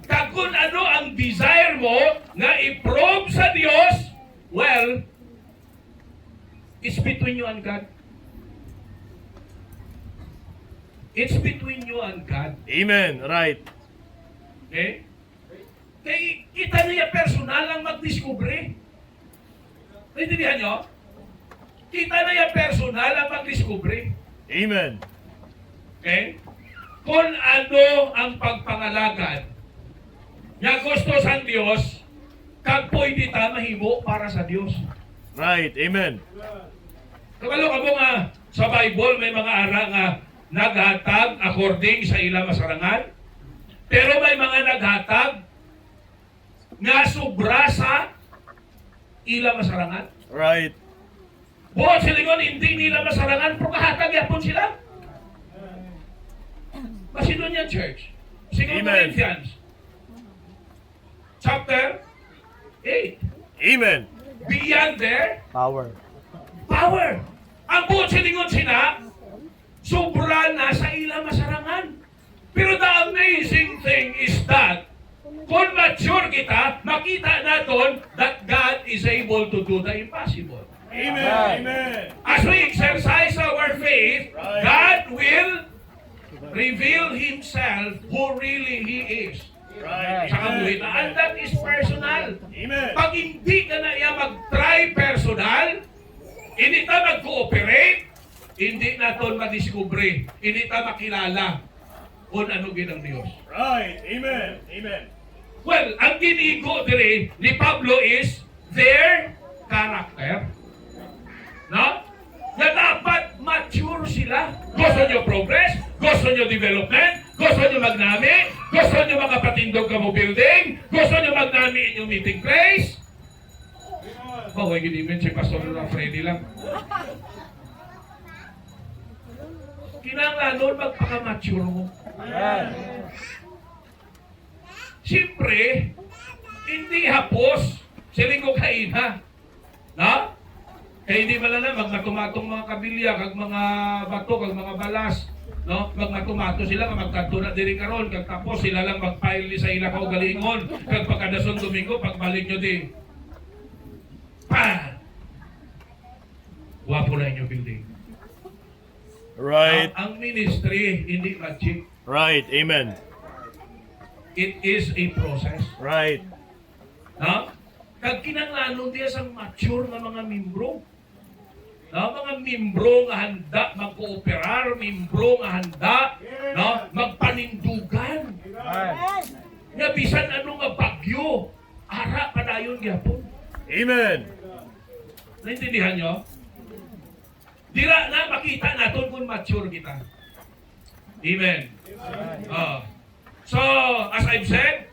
Kag kung ano ang desire mo na i-prove sa Diyos, well, it's between you and God. It's between you and God. Amen. Right. Okay? Kaya kita niya personal ang magdiskubre. Naintindihan nyo? Kita niya personal ang magdiskubre. Amen. Okay? Kung ano ang pagpangalagad nga gusto sa Diyos, kag pwede ta mahimo para sa Diyos. Right. Amen. Kabalo ka mo nga sa Bible may mga ara nga naghatag according sa ilang masarangan. Pero may mga naghatag nga sobra sa ilang masarangan. Right. Buot silingon, hindi nila masarangan, pero kahatag yapon sila. Masidon yan, church. Second Amen. Corinthians, chapter 8. Amen. Beyond their Power. power. Ang buot silingon sila, sobra na sa ilang masarangan. Pero the amazing thing is that kung mature kita, makita natin that God is able to do the impossible. Amen. Amen. As we exercise our faith, God will reveal Himself who really He is. Right. Sa kabuhitan. And that is personal. Amen. Pag hindi ka na iya mag-try personal, hindi ta mag-cooperate, hindi natin madiskubre, hindi ta makilala kung ano ginang Diyos. Right. Amen. Amen. Well, ang ginigo dire ni Pablo is their character. No? Na dapat mature sila. Gusto nyo progress, gusto nyo development, gusto nyo magnami, gusto nyo makapatindog ka mo building, gusto nyo magnami inyong meeting place. Huwag ginimin si Pastor na Freddy lang. Kinanglan nun magpaka-mature mo. Siyempre, hindi hapos siling ko kaina. Na? Kaya hindi man na magmatumatong mga kabilya, kag mga bato, kag mga balas. No? Magmatumato sila, magkanto na diri karon, kag tapos sila lang magpaili sa ila ka galingon. Kag pagkadason Domingo, pagbalik nyo di. Pa! Wapo na inyo building. Right. Ang ministry, hindi magic. Right. Amen. It is a process. Right. Ha? Kag kinanglanon diya sa mature nga mga membro. Na mga membro nga handa mag-kooperar, membro nga handa no, magpanindugan. Nga bisan ano nga bagyo, ara padayon gyapon. Amen. Naintindihan nyo? Dira na makita naton kung mature kita. Amen. So, as I've said,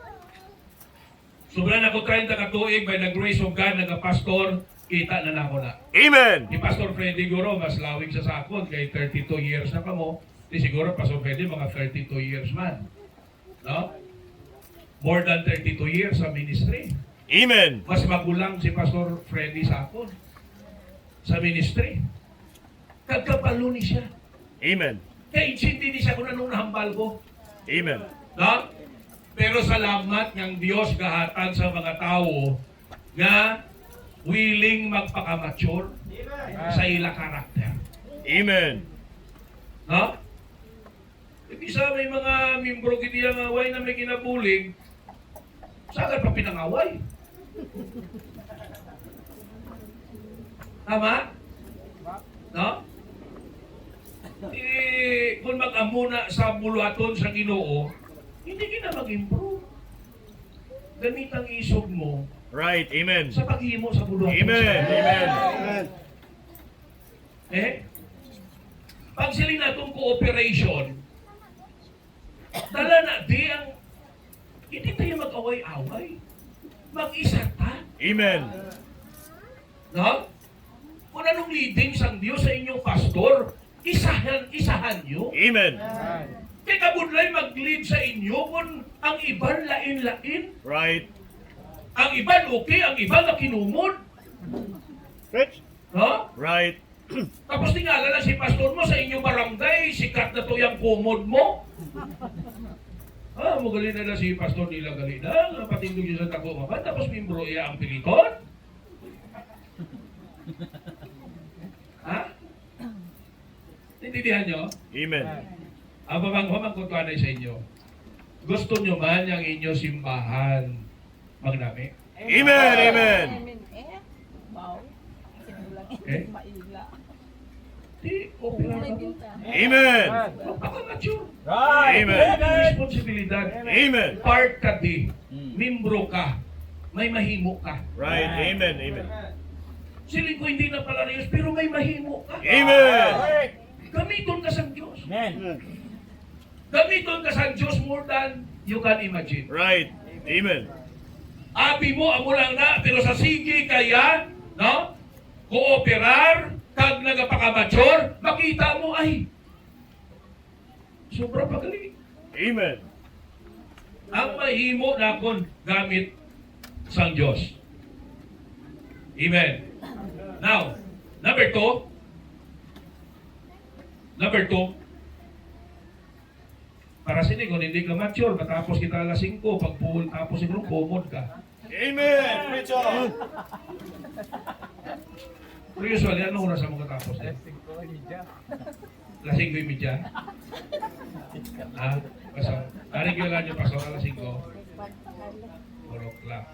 sobra na ko 30 ka tuig by the grace of God, nagka-pastor, kita na nako na. Amen. Ni Pastor Freddy Guro, mas lawig sa sakon, kay 32 years na pa mo. Di siguro, Pastor Freddy, mga 32 years man. No? More than 32 years sa ministry. Amen. Mas magulang si Pastor Freddy sakon sa ministry. Kagkapalo ni siya. Amen. Kaya intindi ni siya kung anong nahambal ko. Amen. No? Pero salamat ng Diyos gahatag sa mga tao nga willing magpakamature sa ila karakter. Amen. No? Isa may mga membro kiti ang away na may kinabuling, sagad pa pinangaway. Tama? No? Kung mag-amuna sa buluhaton sa Ginoo, hindi kita mag-improve. Gamit ang isog mo Right. Amen. sa paghimo sa buluhaton. Amen. Amen. Amen. Pag sila natong cooperation, dala na di ang hindi tayo mag-away-away. Mag-isa ta. Amen. No? Kung anong leading sang Diyos sa inyong pastor, isahan nyo. Amen. Kaya kabunlay mag-lead sa inyo kung ang iban lain-lain. Right. Ang iban okay, ang iban na kinumod. Preach. No? Right. Tapos tingala na si pastor mo sa inyong barangay, sikat na to yung kumod mo. Magaling na si pastor nila galing na, patindog yun sa tako mapan, tapos membro iya ang piliton. Ha? Intindihan nyo? Amen. Ang pamanghamang ko sa inyo. Gusto nyo man yung inyo simbahan magnami? Amen. Amen. Wow. Eh? Maila. Di, okay lang ako. Amen. Magpakamature. Amen. Responsibilidad. Amen. Part ka di. Membro ka. May mahimo ka. Right. Amen. Amen. Siling ko hindi na pala reyos, pero may mahimo ka. Amen. Gamiton ka sa Diyos. Amen. Gamiton ka sa Diyos more than you can imagine. Right. Amen. Abi mo, amo lang na, pero sa sige kaya, no? Kooperar, kag nagapakamature, makita mo ay, sobra pagaling. Amen. Ang mahimo na kon gamit sa Diyos. Amen. Now, number two, para sini kung hindi ka mature, matapos kita alas 5, pag puhol tapos siguro kumod ka. Amen. Preach on. Pero usually, ano oras mo katapos? Lasing ko yung media. Pasok. Tarik yung lang yung pasok alas 5. 4 o'clock.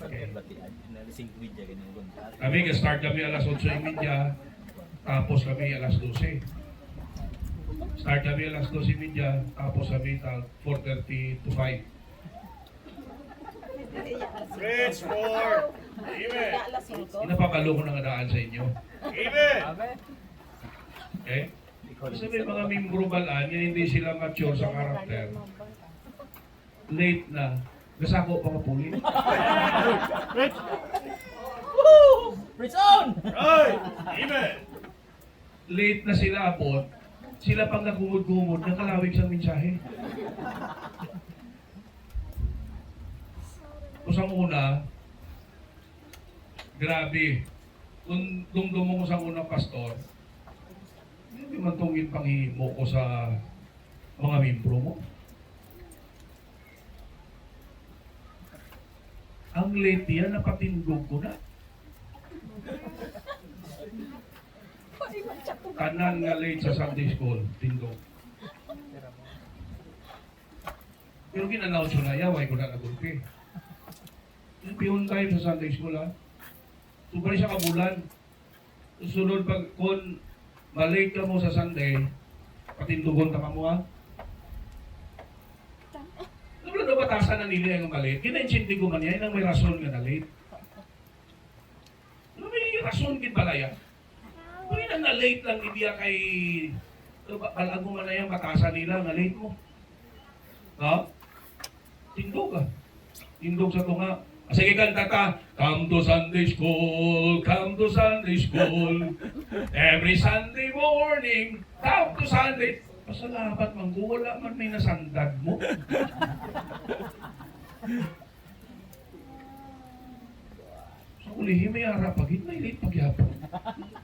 Okay. Kami, start kami alas 8:30. Tapos kami alas 12. Start kami alas 12:30. Tapos kami 4:30 to 5. Preach more. Amen. Inapakalo ko ng daan sa inyo. Amen. Okay? Kasi may mga membro balaan, yan hindi sila mature sa karakter. Late na. Gasako pa kapuli. Preach. Preach on! Right. Amen. Late na sila abot. Sila pang nagumod-gumod, nakalawig sa mensahe. Usang una, grabe. Kung dumdum mo sa unang pastor, hindi man tungin panghihimo ko sa mga membro mo. Ang late yan, napatindog ko na. Tanan nga late sa Sunday school, tindog. Pero kin-announce ko na, yaway ko na nagulpi. Pihon tayo sa Sunday school, ha? Subay sa kabulan. Sunod pag, kung malate ka mo sa Sunday, patindugon ka mo, ha? Nabla na batasan na nila yung malate. Kina-insinti ko man yan, ang may rason nga na late. Ano may rason kit balaya? Kung yun ang na-late lang, hindi kay... Palago man na yan, batasan nila, na-late mo. Ha? Tindog ka. Tindog sa tunga. Sige kanta ka, come to Sunday school, come to Sunday school. Every Sunday morning, come to Sunday. Pasalamat man ko, wala man may nasandag mo. Sa ulihin may harap pagit, may late pagyapon.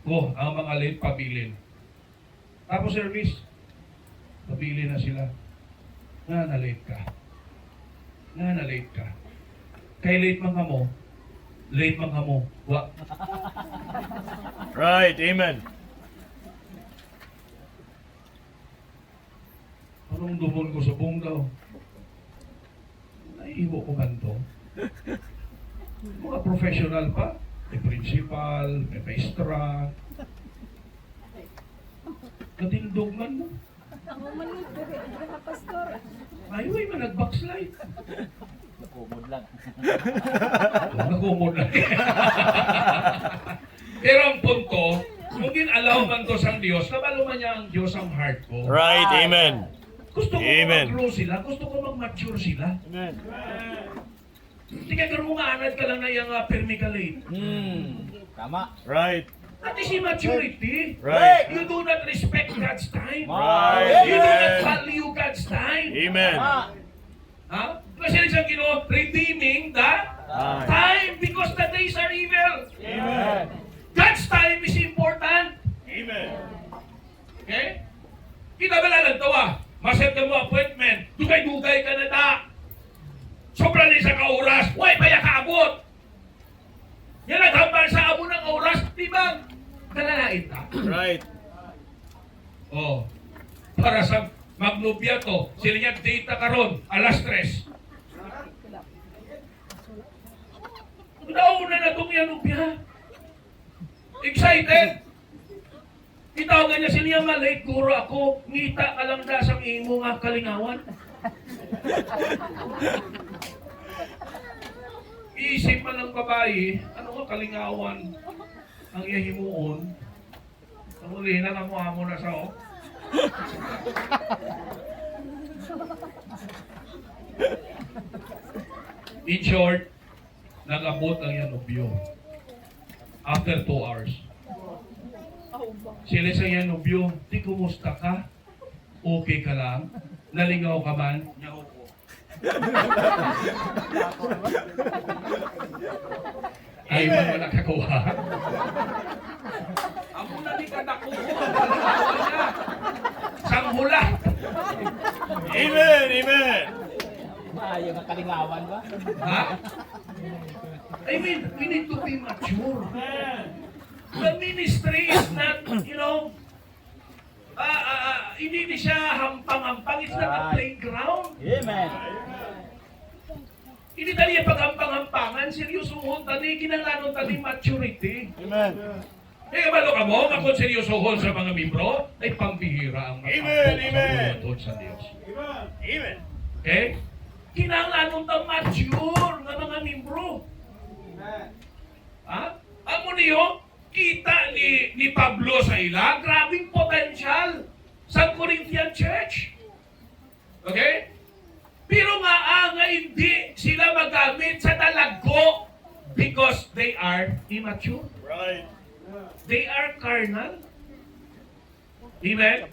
Oh, ang mga late pabilin. Tapos service, pabili na sila. Nga na late ka. Nga na late ka. Kay late man ka mo, late man ka mo. Wa. Right. Amen. Anong dumol ko sa bunggaw? Naiiwo ko man to. Mga professional pa. May principal, may maestra. Natindog man mo. Ay, man nag-backslide. Kumod lang. Nakumod na. Pero ang punto, kung ginalaw man to sa Diyos, nabalo man niya ang Diyos ang heart ko. Right. Amen. Gusto ko Amen. mag-grow sila, gusto ko mag-mature sila. Amen. Hindi ka gano'n mga anad ka lang na yung permikalate. Tama. Right. That is immaturity. Right. You do not respect God's time. Right. You do not Amen. value God's time. Amen. Ha? Kasi isang Ginoo, redeeming the time because the days are evil. Amen. God's time is important. Amen. Okay? Kita ba lang tawa? Maset ka mo appointment. Dugay-dugay ka na da. Sobra rin sa kauras. Huwag pa kaabot. Yan naghambal sa abo ng oras. Diba? Kalalain ka. Right. Oh. Para sa magnobya to, sila niya data karon, alas 3. Nauna na itong yanubya. Excited. Itawagan niya sila niya malate, guro ako, ngita ka lang dasang imo nga kalingawan. Iisip man ng babae, ano nga kalingawan ang iyahimuon. Ang uli na namuha mo na sa o. In short, nag-abot ang yanubyo. After 2 hours. Sila sa yanubyo, di kumusta ka? Okay ka lang? Nalingaw ka man? Nyaw ko. Ay, man mo nakakuha. Ako na di ka nakuha. Sanghula. Amen. Amen. Yung kalingawan ba? Ha? I mean, we need to be mature. The ministry is not, you know, hindi siya hampang-hampang. It's not a playground. Amen. Hindi tali yung paghampang-hampangan. Seryosohon tali, kinalanon tali maturity. Amen. Eh, kabalo ka mo, kung seryosohon sa mga membro, ay pambihira ang Amen, amen. sa sa Diyos. Amen. Okay? Kinalanon tang mature ng mga membro. Ha? Amo niyo, kita ni Pablo sa ila, grabing potential sa Corinthian Church. Okay? Pero nga hindi sila magamit sa talago because they are immature. Right. They are carnal. Amen?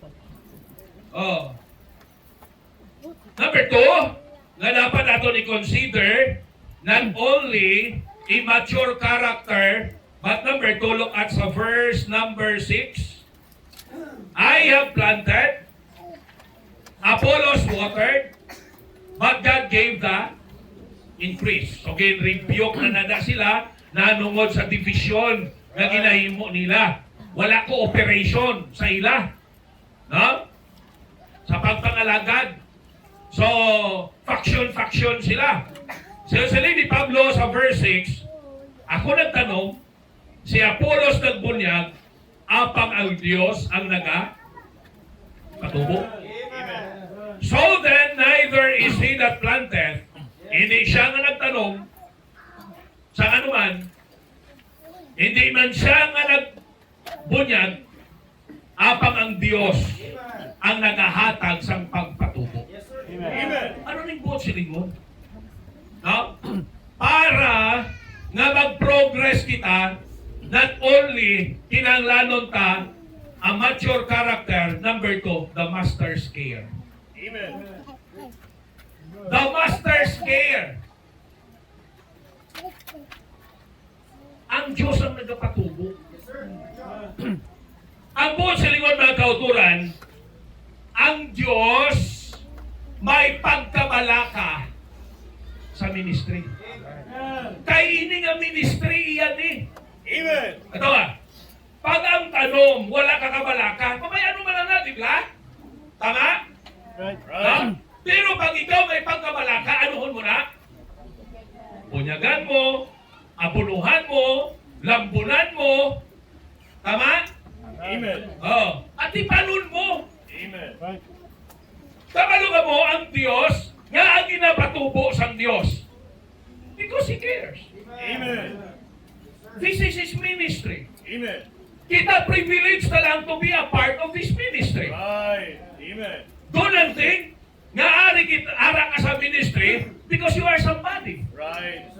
Oh. Number 2, nga dapat nato i-consider not only immature character, but number 2, look at sa verse number 6. I have planted, Apollos watered, but God gave the increase. So, rebuke na nada sila nanungod sa division na ginahimo nila. Wala cooperation sa ila. No? Sa pagpangalagad. So, faction sila. So, sa ni Pablo sa verse 6, ako nagtanong, si Apollos nagbunyag, apang ang Diyos ang patubo. So then, neither is he that planteth, hindi siya nga nagtanong, sa anuman, hindi man siya nga nagbunyag, apang ang Diyos ang nagahatag sang pagpatubo. Amen. Ano ning buot silingon? No? Para nga mag-progress kita, not only kinanglanon ta ang mature character, number 2, the master's care. Amen. The master's care. Ang Diyos ang nagpatubo. Ang buot silingon mga kauturan, ang Diyos may pagkabalaka sa ministry. Kay ini nga ministry iyan eh. Amen. Ito ba? Pag ang tanong, wala ka kabalaka, pabayaan mo lang natin, ba? Tama? Right. Ha? Pero pag ikaw may pagkabalaka, anuhon mo na? Bunyagan mo, abunuhan mo, lambunan mo. Tama? Amen. Oh. At ipanon mo. Amen. Right. Kabalo ka mo ang Diyos, nga ang ginapatubo sang Diyos. Because He cares. Amen. This is His ministry. Amen. Kita privilege na lang to be a part of His ministry. Right. Amen. Doon ang thing, nga ari kita, ara ka sa ministry because you are somebody. Right.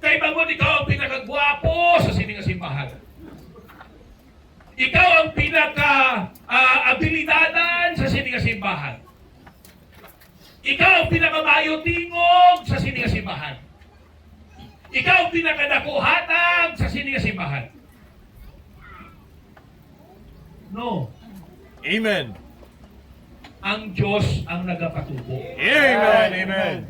Kay bagod ikaw ang pinakagwapo sa sining simbahan. Ikaw ang pinaka-abilidadan sa sining simbahan. Ikaw ang pinakamayotingog sa sining simbahan. Ikaw ang pinakadakuhatag sa sining simbahan. No. Amen. Ang Diyos ang nagapatubo. Amen. Amen.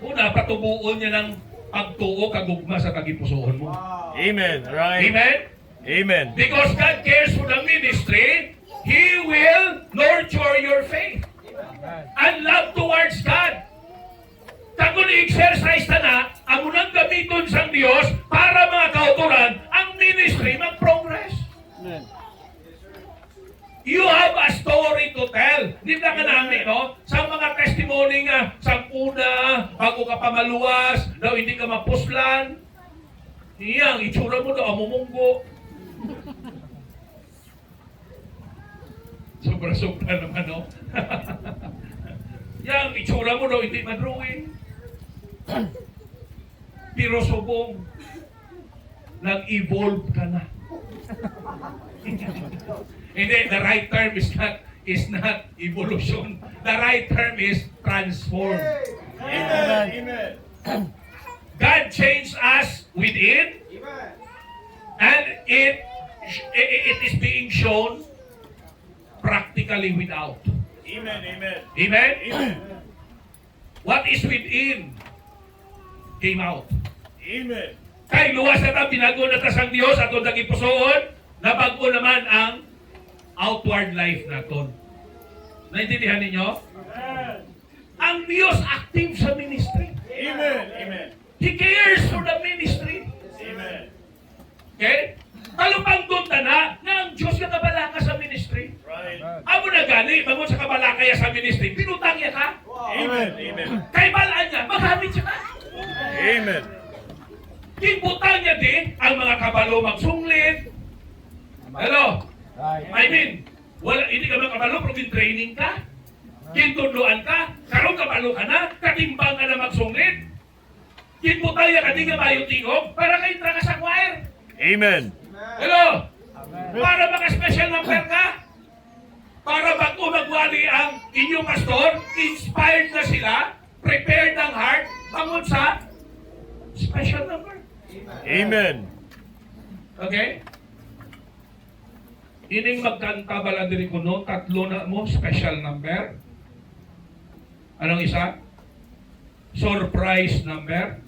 Una, patubuon niya ng pagtuo kagugma sa tagipusoon mo. Amen. Right. Amen? Amen. Because God cares for the ministry, He will nurture your faith and love towards God. Kung i-exercise na ang unang gamiton sa Diyos para mga kauturan, ang ministry mag-progress. Amen. You have a story to tell. Hindi na ka namin, no? Sa mga testimony nga, sa una, bago ka pamaluwas, daw hindi ka mapuslan. Iyang, itsura mo daw, amumunggo. Sobra-sobra naman, no? Yang, itsura mo daw, hindi madruin. Pero subong, nag-evolve ka na. Hindi, the right term is not evolution. The right term is transform. Amen. Amen. God changed us within, and it is being shown practically without. Amen. Amen. Amen? Amen. What is within came out. Amen. Kay luwas na ta, pinago na ta sang Diyos at kung nagipusoon, nabago naman ang outward life naton. Naintindihan ninyo? Ang Diyos active sa ministry. Amen. Amen. He cares for the ministry. Amen. Okay? Kalupang doon na ang Diyos ka kabalaka sa ministry. Right. Amo na gani, bangon sa kabalaka ya sa ministry, pinutang ya ka. Amen. Amen. Kay balaan niya, maghamit siya ka. Amen. Kimbutang niya din ang mga kabalo magsunglit. Hello? I mean, wala, hindi ka makabalo, pero training ka. Kintudloan ka, karong kabalo ka na, katimbang ka na magsunglit. Kimbutang niya ka din nga mayo tingog, para kayo ka sa choir. Amen. Hello? Para maka-special number ka? Para bago magwali ang inyong pastor, inspired na sila, prepared ang heart, bangon sa special number. Amen. Okay? Ining magkanta bala diri ko no, tatlo na mo, special number. Anong isa? Surprise number.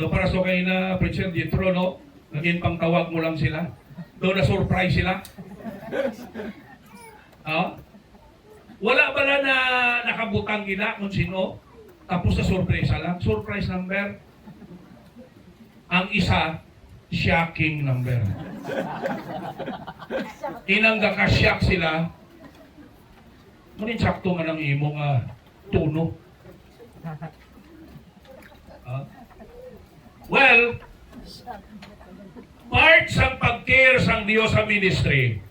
So para so kayo na preacher dito, no? Naging pangtawag mo lang sila. Doon na surprise sila. Wala ba na nakabutang gila kung sino? Tapos na surprise lang. Surprise number. Ang isa, shocking number. Inangga ka-shock sila. Ngunit sakto nga ng imong tuno. Well, part sa pag-care sang Dios sa ministry,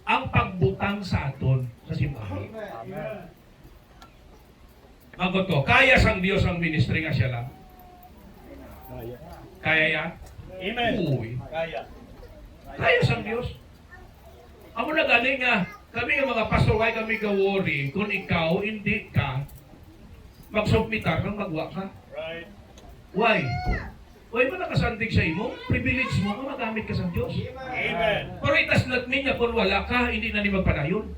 ang pagbutang sa aton sa simbahan. Magot ko, kaya sang Dios ang ministry nga siya lang? Kaya ya? Amen. Uy. Kaya. Kaya sang Dios. Amo na gani nga, kami nga mga pastor, why kami ka-worry kung ikaw hindi ka magsubmitar kang magwa ka. Right. Why? Why mo nakasandig sa imo? Privilege mo nga magamit ka sa Diyos. Amen. Pero itas natmin niya kung wala ka, hindi na ni magpadayon.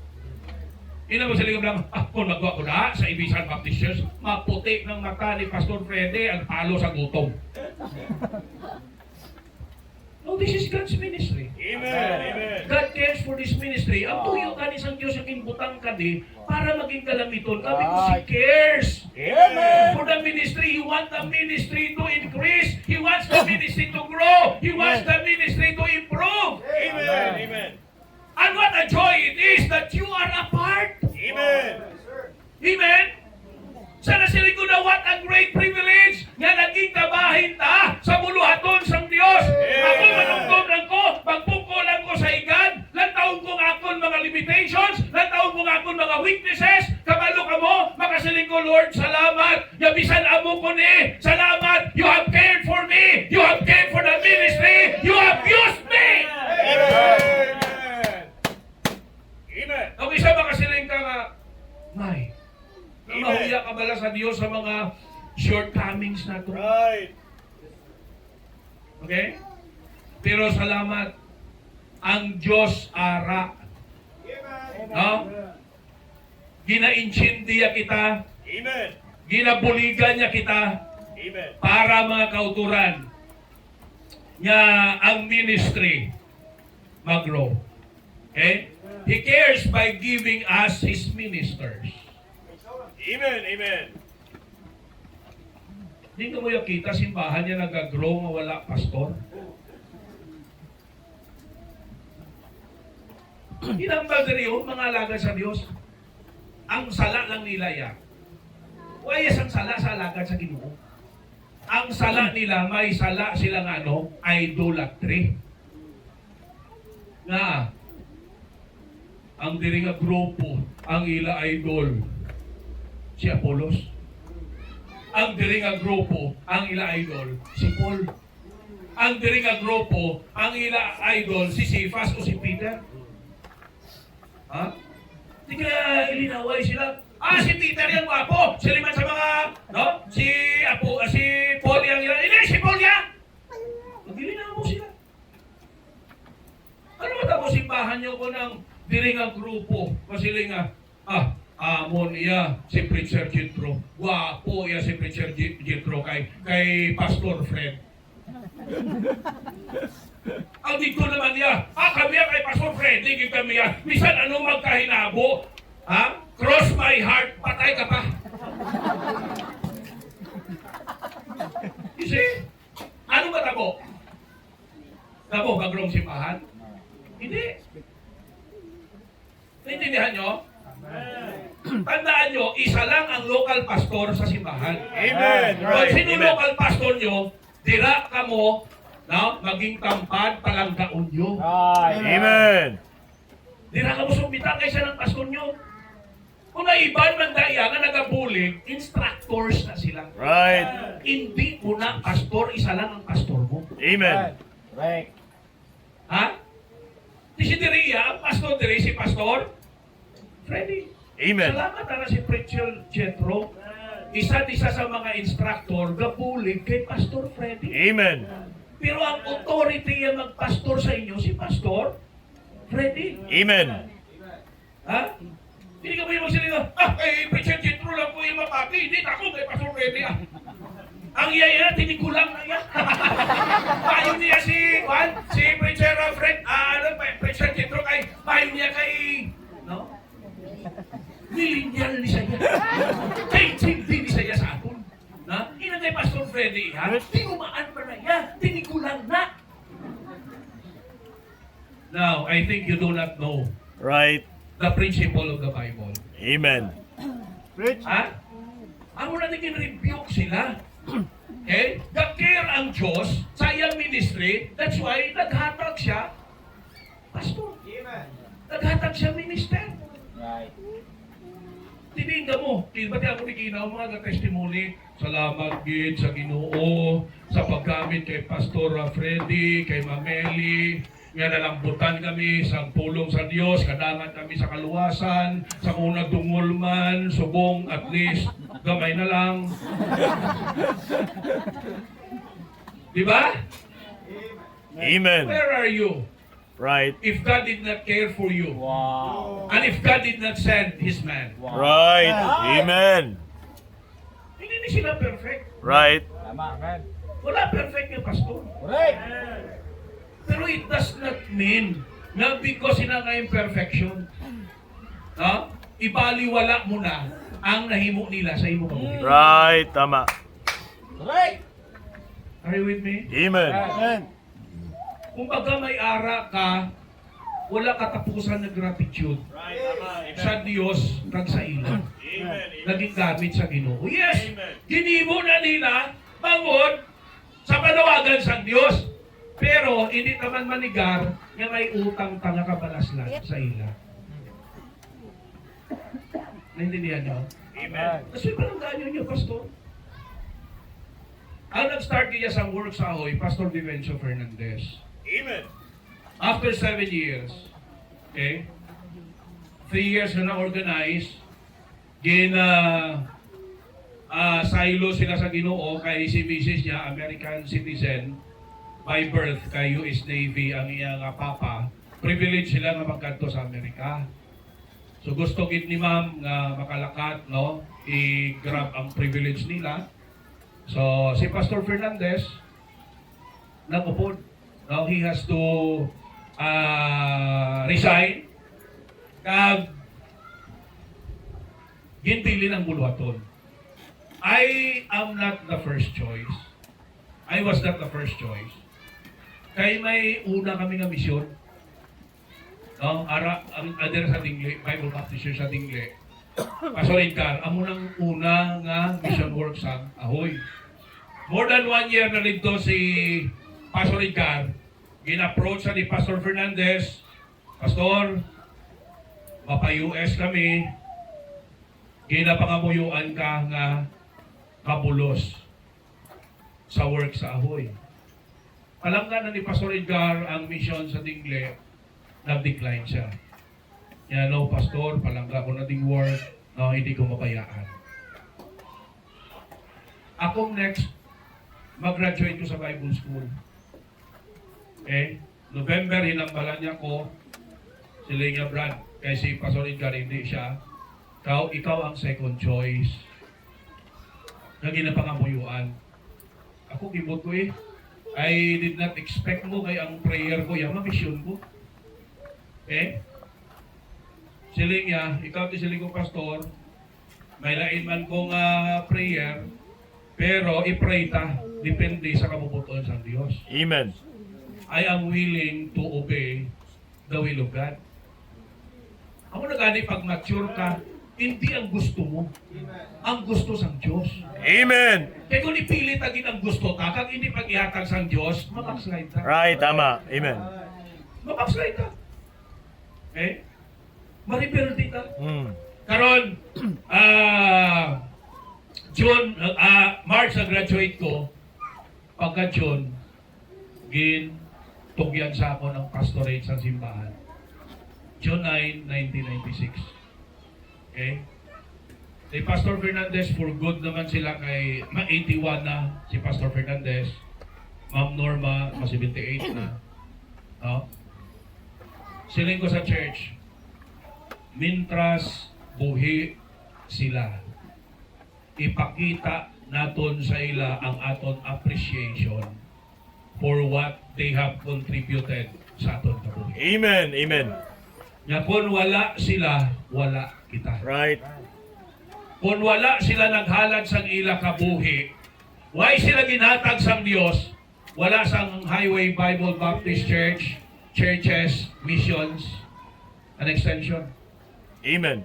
Ina mo sila lang, kung magwa ko na sa Ibisan Baptist Church, maputi ng mata ni Pastor Freddy ang palo sa gutom. No, this is God's ministry. Amen. Amen. God cares for this ministry. Ang tuyo ka ni Sang Diyos ang inbutang ka di para maging kalamiton. Sabi ko, He cares. Amen. For the ministry, He wants the ministry to increase. He wants the ministry to grow. He wants the ministry to improve. Amen. Amen. And what a joy it is that you are a part. Amen. Amen? Sana sila ko na what a great privilege nga naging kabahin ta sa buluhaton sang Dios. Ako manungkog lang ko, magpuko lang ko sa igad, lantaon kong akon mga limitations, lantaon kong akon mga weaknesses, kabalo ka mo, makasiling ko, Lord, salamat, yabisan amo ko ni, salamat, you have cared for me, you have cared for the ministry, you have used me. Amen. Amen. Ang isa makasiling ka nga, May, Amen. mahuya ka bala sa Diyos sa mga shortcomings na ito. Right. Okay? Pero salamat, ang Diyos ara. No? Ginaintindiya kita, Amen. ginabuligan niya kita Amen. para mga kauturan niya ang ministry mag-grow. Okay? He cares by giving us His ministers. Amen. Amen. Hindi mo yung kita simbahan niya nag-grow nga wala pastor. Inambal din yun, mga alagad sa Diyos. Ang sala lang nila yan. Wayas ang sala sa alagad sa Ginoo. Ang sala nila, may sala silang idolatry. Nga, ang diri nga grupo, ang ila idol, si Apollos. Ang diri nga grupo, ang ila idol, si Paul. Ang diri nga grupo, ang ila idol, si Cephas o si Peter. Ha? Di kaya ilinaway sila. Si Peter yung wapo. Sila man sa mga, no? Si Paul yung ila. Hindi, si Paul yan! Mag-ilinaw mo sila. Ano ba tapos simbahan nyo ko ng diri nga grupo? Masila nga, amon iya si Preacher Jethro. Wapo iya si Preacher Jethro kay Pastor Fred. Ang dito naman niya, kami kay Pastor Fred, hindi kami yan. Misan ano magkahinabo? Cross my heart, patay ka pa. You see? Ano ba tabo? Tabo, bagrong simbahan? Hindi. Naintindihan nyo? Tandaan nyo, isa lang ang local pastor sa simbahan. Amen. Kung Right. sino Amen. local pastor nyo, dira ka mo, maging tampad, palanggaon nyo. Amen. Dira ka mo sumbita kaysa ng pastor nyo. Kung naiban man daya nga nagabulig, instructors na sila. Right. Hindi mo na pastor, isa lang ang pastor mo. Amen. Correct. Ha? Di si Diria, ang pastor diri, si Pastor Freddy. Amen. Salamat na si Preacher Jethro. Isa sa mga instructor, gabulig kay Pastor Freddy. Amen. Pero ang authority yung magpastor sa inyo, si Pastor Freddy. Amen. Ha? Hindi ka mo yung magsalita, Preacher Jethro lang po yung mapati. Hindi ako kay Pastor Freddy. Ang yaya, tinikulang na yan. Mayo niya si Preacher Fred, Preacher Titro kay, mayo niya kay, no? Millennial ni siya. Kay hindi ni siya sa aton. Na? Ina kay Pastor Freddy, ha? Tinumaan pa na yan, tinikulang na. Now, I think you do not know Right. the principle of the Bible. Amen. Preach. Ha? Amo na naging rebuke sila. Okay? Nag-care ang Diyos sa iyang ministry. That's why naghatag siya. Pastor. Naghatag siya minister. Right. Tininda mo. Ba't ako naginaw mga testimony? Salamat gid sa Ginoo sa paggamit kay Pastor Freddy, kay Mameli. Nga nalambutan kami sa pulong sa Diyos, kadangan kami sa kaluwasan, sa kung nagdungol man, subong, at least, gamay na lang. Di ba? Amen. Where are you Right. if God did not care for you? Wow. And if God did not send His man? Wow. Right. Amen. Hindi ni sila perfect. Right. Tama, man. Wala perfect yung pastor. Correct. Pero it does not mean na because sila nga yung perfection, no? Ibaliwala mo na ang nahimo nila sa imo kabuhi. Right. Tama. Correct. Are you with me? Amen. Amen. Kung baga may ara ka, wala katapusan na gratitude sa Diyos kag sa ilo. Naging gamit sa Ginoo. Yes! Ginimo na nila bangod sa panawagan sa Diyos. Pero hindi naman manigar nga may utang tanga kabalaslan sa ila. Naintindihan niyo? Amen. Kasi parang ganyo niyo, Pastor. Ang nag-start niya sa work sa Ahoy, Pastor Vivencio Fernandez. Amen. After 7 years, okay, 3 years na na-organize, silo sila sa Ginoo kay si Mrs. niya, American citizen, by birth kay US Navy ang iyang papa, privilege sila nga magkanto sa Amerika. So gusto gid ni ma'am nga makalakat, no, i-grab ang privilege nila. So si Pastor Fernandez nagupod. No, he has to resign kag ginpili ng buluhaton. I am not the first choice. I was not the first choice. Kay may una kami nga misyon. No, ang adher sa Dingle, Bible Baptist Church sa Dingle. Pastor Edgar, amo nang una nga mission work sa Ahoy. More than 1 year na dito si Pastor Edgar, gin-approach sa ni Pastor Fernandez, Pastor, mapa-US kami, ginapangamuyuan ka nga kabulos sa work sa Ahoy. Palanggan na ni Pastor Edgar ang mission sa Dingle, nag-decline siya. Kaya no, Pastor, palangga ko na ding work, no, hindi ko mapayaan. Akong next, mag-graduate ko sa Bible School. Okay? November, hinambalan niya ko si Lenya Brad. Kaya si Pastor Edgar, hindi siya. Ikaw ang second choice na ginapangamuyuan. Ako, gibot ko eh. I did not expect mo kay ang prayer ko, yung mission ko. Okay? Siling niya, ikaw ti siling ko, Pastor, may lain man kong prayer, pero i-pray ta, depende sa kabubuton sa Diyos. Amen. I am willing to obey the will of God. Ako na gani, pag mature ka, hindi ang gusto mo, ang gusto sang Diyos. Amen. Kaya kung ipilit agin ang gusto ka, kag hindi pag-ihatag sang Diyos, mabackslide ka. Right. Tama. Amen. Mabackslide ka. Okay? Maribelde ka. Karon, March na graduate ko, pagka June, tugyan sa ako ng pastorate sa simbahan. June 9, 1996. Okay? Si Pastor Fernandez, for good naman sila kay ma-81 na si Pastor Fernandez. Ma'am Norma, ma-78 na. No? Siling ko sa church, mintras buhi sila. Ipakita naton sa ila ang aton appreciation for what they have contributed sa aton kabuhi. Amen. Amen. Nga kung wala sila, wala kita. Right. Kung wala sila naghalad sang ila kabuhi, why sila ginhatag sang Dios? Wala sang Highway Bible Baptist Church, churches, missions, an extension. Amen.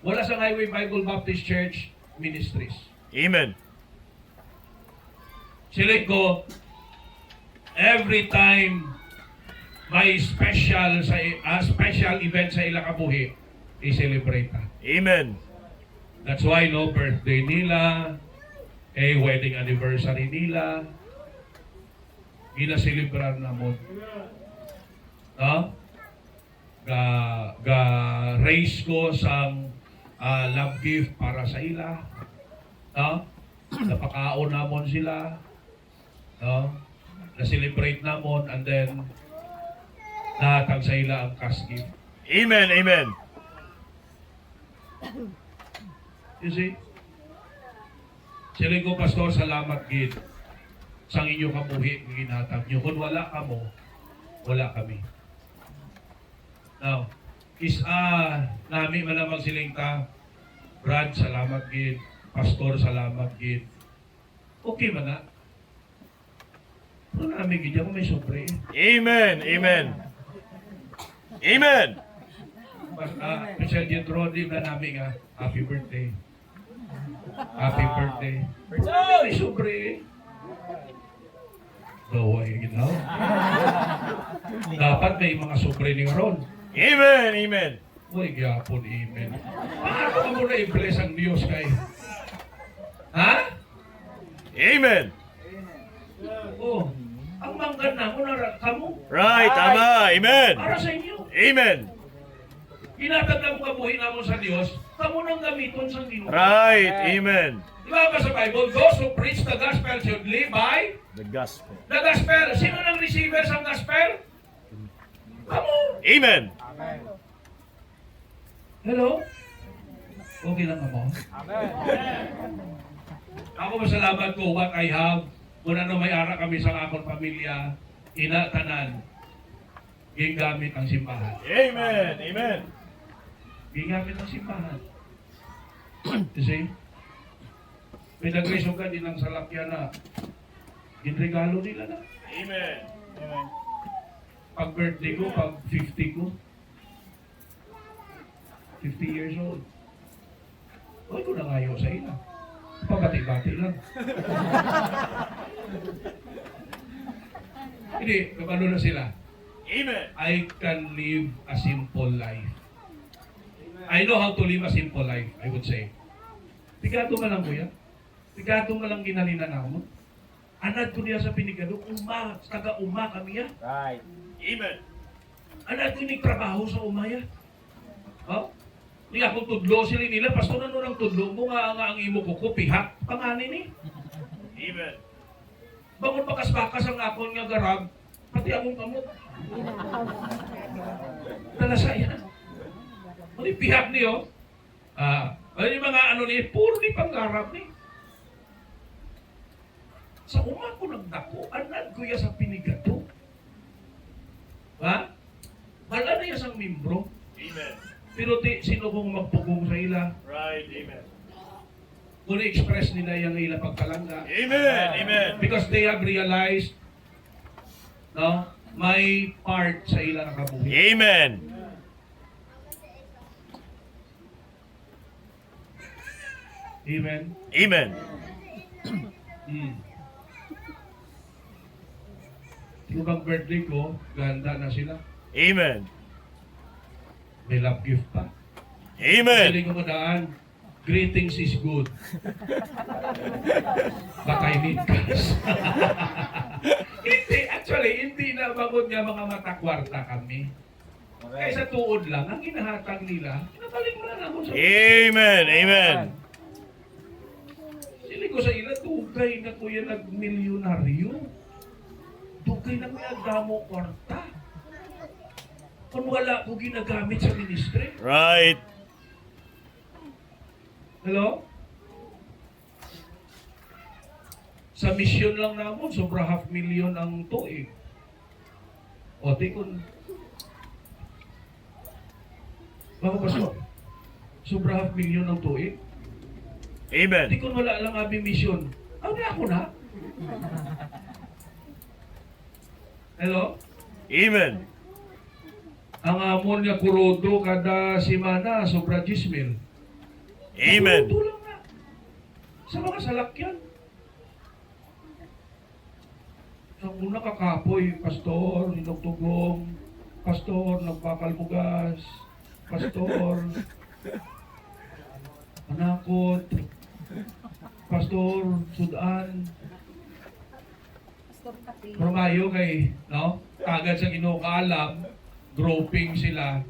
Wala sang Highway Bible Baptist Church, ministries. Amen. Sila ko, every time may special event sa ila kabuhi, i-celebrate ta. Amen. That's why no birthday nila, wedding anniversary nila, gina-celebrar na mo. No? Raise ko sang love gift para sa ila. No? Napakaon namon sila. No? Na-celebrate namon and then nahatag sa ila ang cash gift. Amen. Amen. You see? Siling ko, Pastor, salamat gid sang inyo kabuhi ng ginhatag nyo. Kung wala ka mo, wala kami. Now, nami man lamang siling ta, Brad, salamat gid. Pastor, salamat gid. Okay man na. Pero nami gid ako may sobre. Amen. Amen. Amen. President Rodi na namin nga, happy birthday. Happy birthday. May sobre. Daway, ginaw. Dapat may mga sobre ni Ron. Amen. Amen. Uy, gyapon, amen. Paano ka muna i-bless ang Diyos kay? Ha? Amen. Oh, ang manggana mo na kamo. Right. Tama. Amen. Para sa inyo. Amen. Ginatag na mo kabuhi namon sa Diyos, kamo nang gamiton sa Ginoo. Right. Amen. Di ba ba sa Bible, those who preach the gospel should live by The gospel. the gospel. Sino nang receiver sa gospel? Kamo. Amen. Amen. Hello? Okay lang ako. Amen. Ako masalamat ko what I have. Kung ano may ara kami sa akong pamilya, inatanan, gigamit ang simbahan. Amen. Amen. Gigamit ang simbahan. You see? May nagresugan din ang salakyan na ginregalo nila na. Amen. Amen. Pag birthday ko, pag 50 ko, 50 years old. Huwag ko na ngayon sa ila. Pabati-bati lang. Hindi, kapano na sila. Amen. I can live a simple life. I know how to live a simple life, I would say. Pigado man lang kuya. Pigado man lang ginalinan ako. Anad ko niya sa pinigado, taga-uma kami ya. Right. Amen. Anad ko trabaho sa umaya. Oh? Hindi akong tudlo sila nila, Pastor, ano lang tudlo mo nga ang imo ko pihak, panganin ni. Amen. Bangon bakas-bakas ang akon nga garag, pati akong kamot. Talasaya. Ano pihak niyo? Ano yung mga ano ni, puro ni panggarap ni. Sa uma ko nagdako, anad ko ya sa pinigato. Ha? Wala na ya sang membro. Amen. Pero sino kong magpugong sa ila? Right. Amen. Kung i-express nila yung ila pagkalangga. Amen. Amen. Because they have realized, no, may part sa ila na kabuhi. Amen. Amen? Amen. Yung bang birthday ko, ganda na sila. Amen. May love gift pa. Amen. Hindi ko madaan, greetings is good. But I need cash. Hindi, actually, hindi na bagod nga mga matakwarta kami. Kaya sa tuod lang, ang hinahatag nila, pinataling mo lang ako sa Amen. Amen. Sili ko sa ila, tugay na kuya nag-milyonaryo. Tugay na may agdamo kwarta. Kung wala ko ginagamit sa ministry. Right. Hello? Sa mission lang namon, sobra 500,000 ang tuig. O, di kun... Mga pastor, sobra 500,000 ang tuig. Amen. Di kun wala lang abing mission. Ano ako na? Hello? Amen. Ang amon nga kurodo kada semana, sobra 10,000. Amen. Kurodo lang na. Sa mga salakyan. Ang una kakapoy, pastor, hinugtugong, pastor, nagpakalbugas, pastor, manakot, pastor, sudan. Pero mayo kay, no? Kagad sa ginukaalam, groping sila,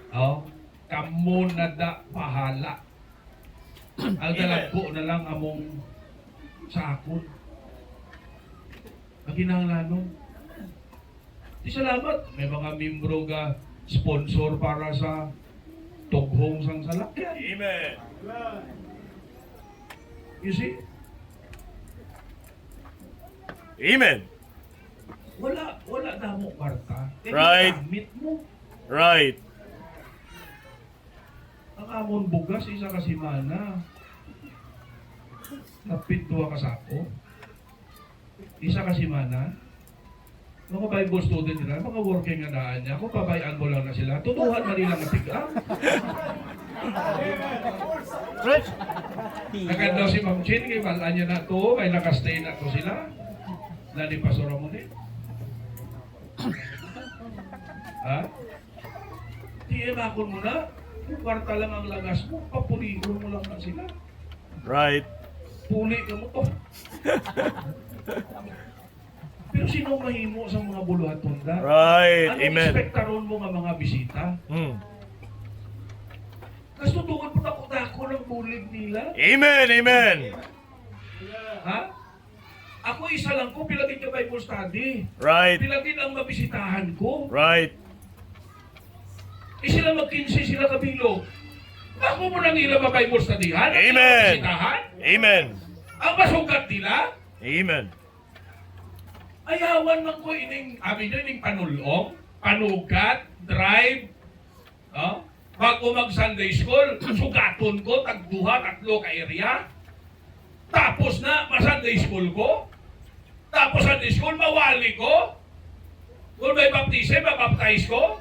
no? Kamo na da pahala. Ang dalagpo na lang among sakon. Ang kinahanglanon. Di salamat. May mga membro ga sponsor para sa tughong sang salakyan. Amen. You see? Amen. Wala na mo kwarta. Right. Gamit mo. Right. Ang amon bugas, isa ka simana. Napit duwa ka sako. Isa ka simana. Mga Bible student nila, mga working nga daan niya, kung pabayaan mo lang na sila, tutuhan na nilang matigang. Agad daw si Ma'am Chin, kay malaan niya na to, kay nakastay na to sila. Lani pasora mo din. Ha? Tiyamakon mo na. Kung kwarta lang ang lagas mo, papuliho mo lang na sila. Right. Puli ka mo to. Pero sino mahimo sa mga buluhaton da? Right. Ano Amen. ekspektaron mo nga mga bisita? Mm. Kasi tutukan po dako ng bulig nila. Amen. Amen. Ha? Ako isa lang ko, pilagin ka Bible study. Right. Pilagin ang mabisitahan ko. Right. Sila mag-15 sila kabilo. Ako mo nang ila Bible studyhan? Amen. Bisitahan? Amen. Ang masugat nila? Amen. Ayawan man ko ining, amin nyo, ining panulong, panugat, drive, bago mag-Sunday school, sugaton ko, tagduha, tatlo ka area. Tapos na, ma-Sunday school ko. Tapos Sunday school, mawali ko. Kung may baptise, mabaptize ko.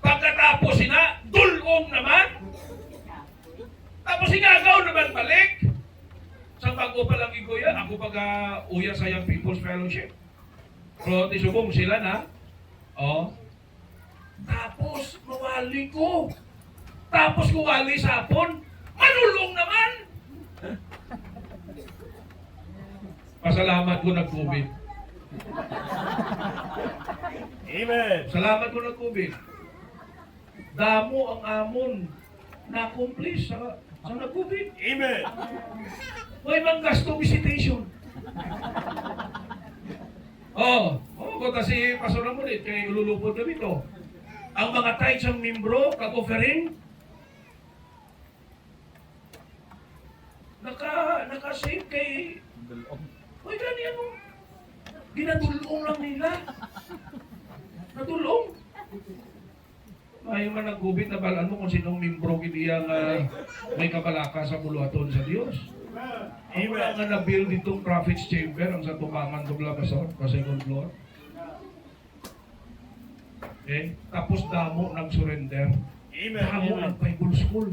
Pagkatapos na, dulong naman. Tapos ingagaw naman balik. Sa bago pa lang iguya, ako pag-uya sa Young People's Fellowship. Pero tisubong sila na. Oh. Tapos, mawali ko. Tapos kuwali sa hapon, manulong naman. Pasalamat ko nag-COVID. Amen. Salamat ko nag-COVID. Damo ang amon na-accomplish sa nag-COVID. Amen. May mga gasto visitation. Ko kasi pastor mo ulit kay ululupod kami to. Ang mga tithes ang membro, kag-offering, naka-save kay... Uy, gani ano? Ginadulong lang nila. Nadulong. Ay man nag-gubit na balaan mo kung sinong membro kidiyang may kabalaka sa buluhaton sa Dios. Imo lang nga na-build itong Prophet's Chamber ang sa Tumangan Dubla Pastor, sa second floor. Okay? Tapos damo nag-surrender. Amen. Damo nag-Bible school.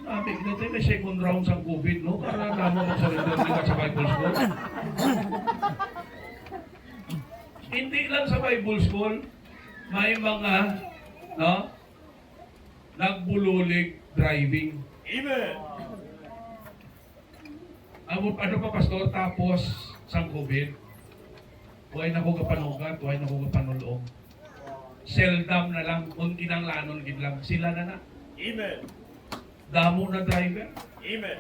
Sabi, dito may second round sa COVID, no? Para damo nag-surrender nila sa Bible school. Hindi lang sa Bible school, may mga, no? Nagbululig driving. Amen. Ano pa, pastor? Tapos, sang COVID, huwag na ko kapanugat, huwag na ko kapanulong. Seldom na lang, kung kinanglanon gid lang, sila na na. Amen. Damo na driver, Amen.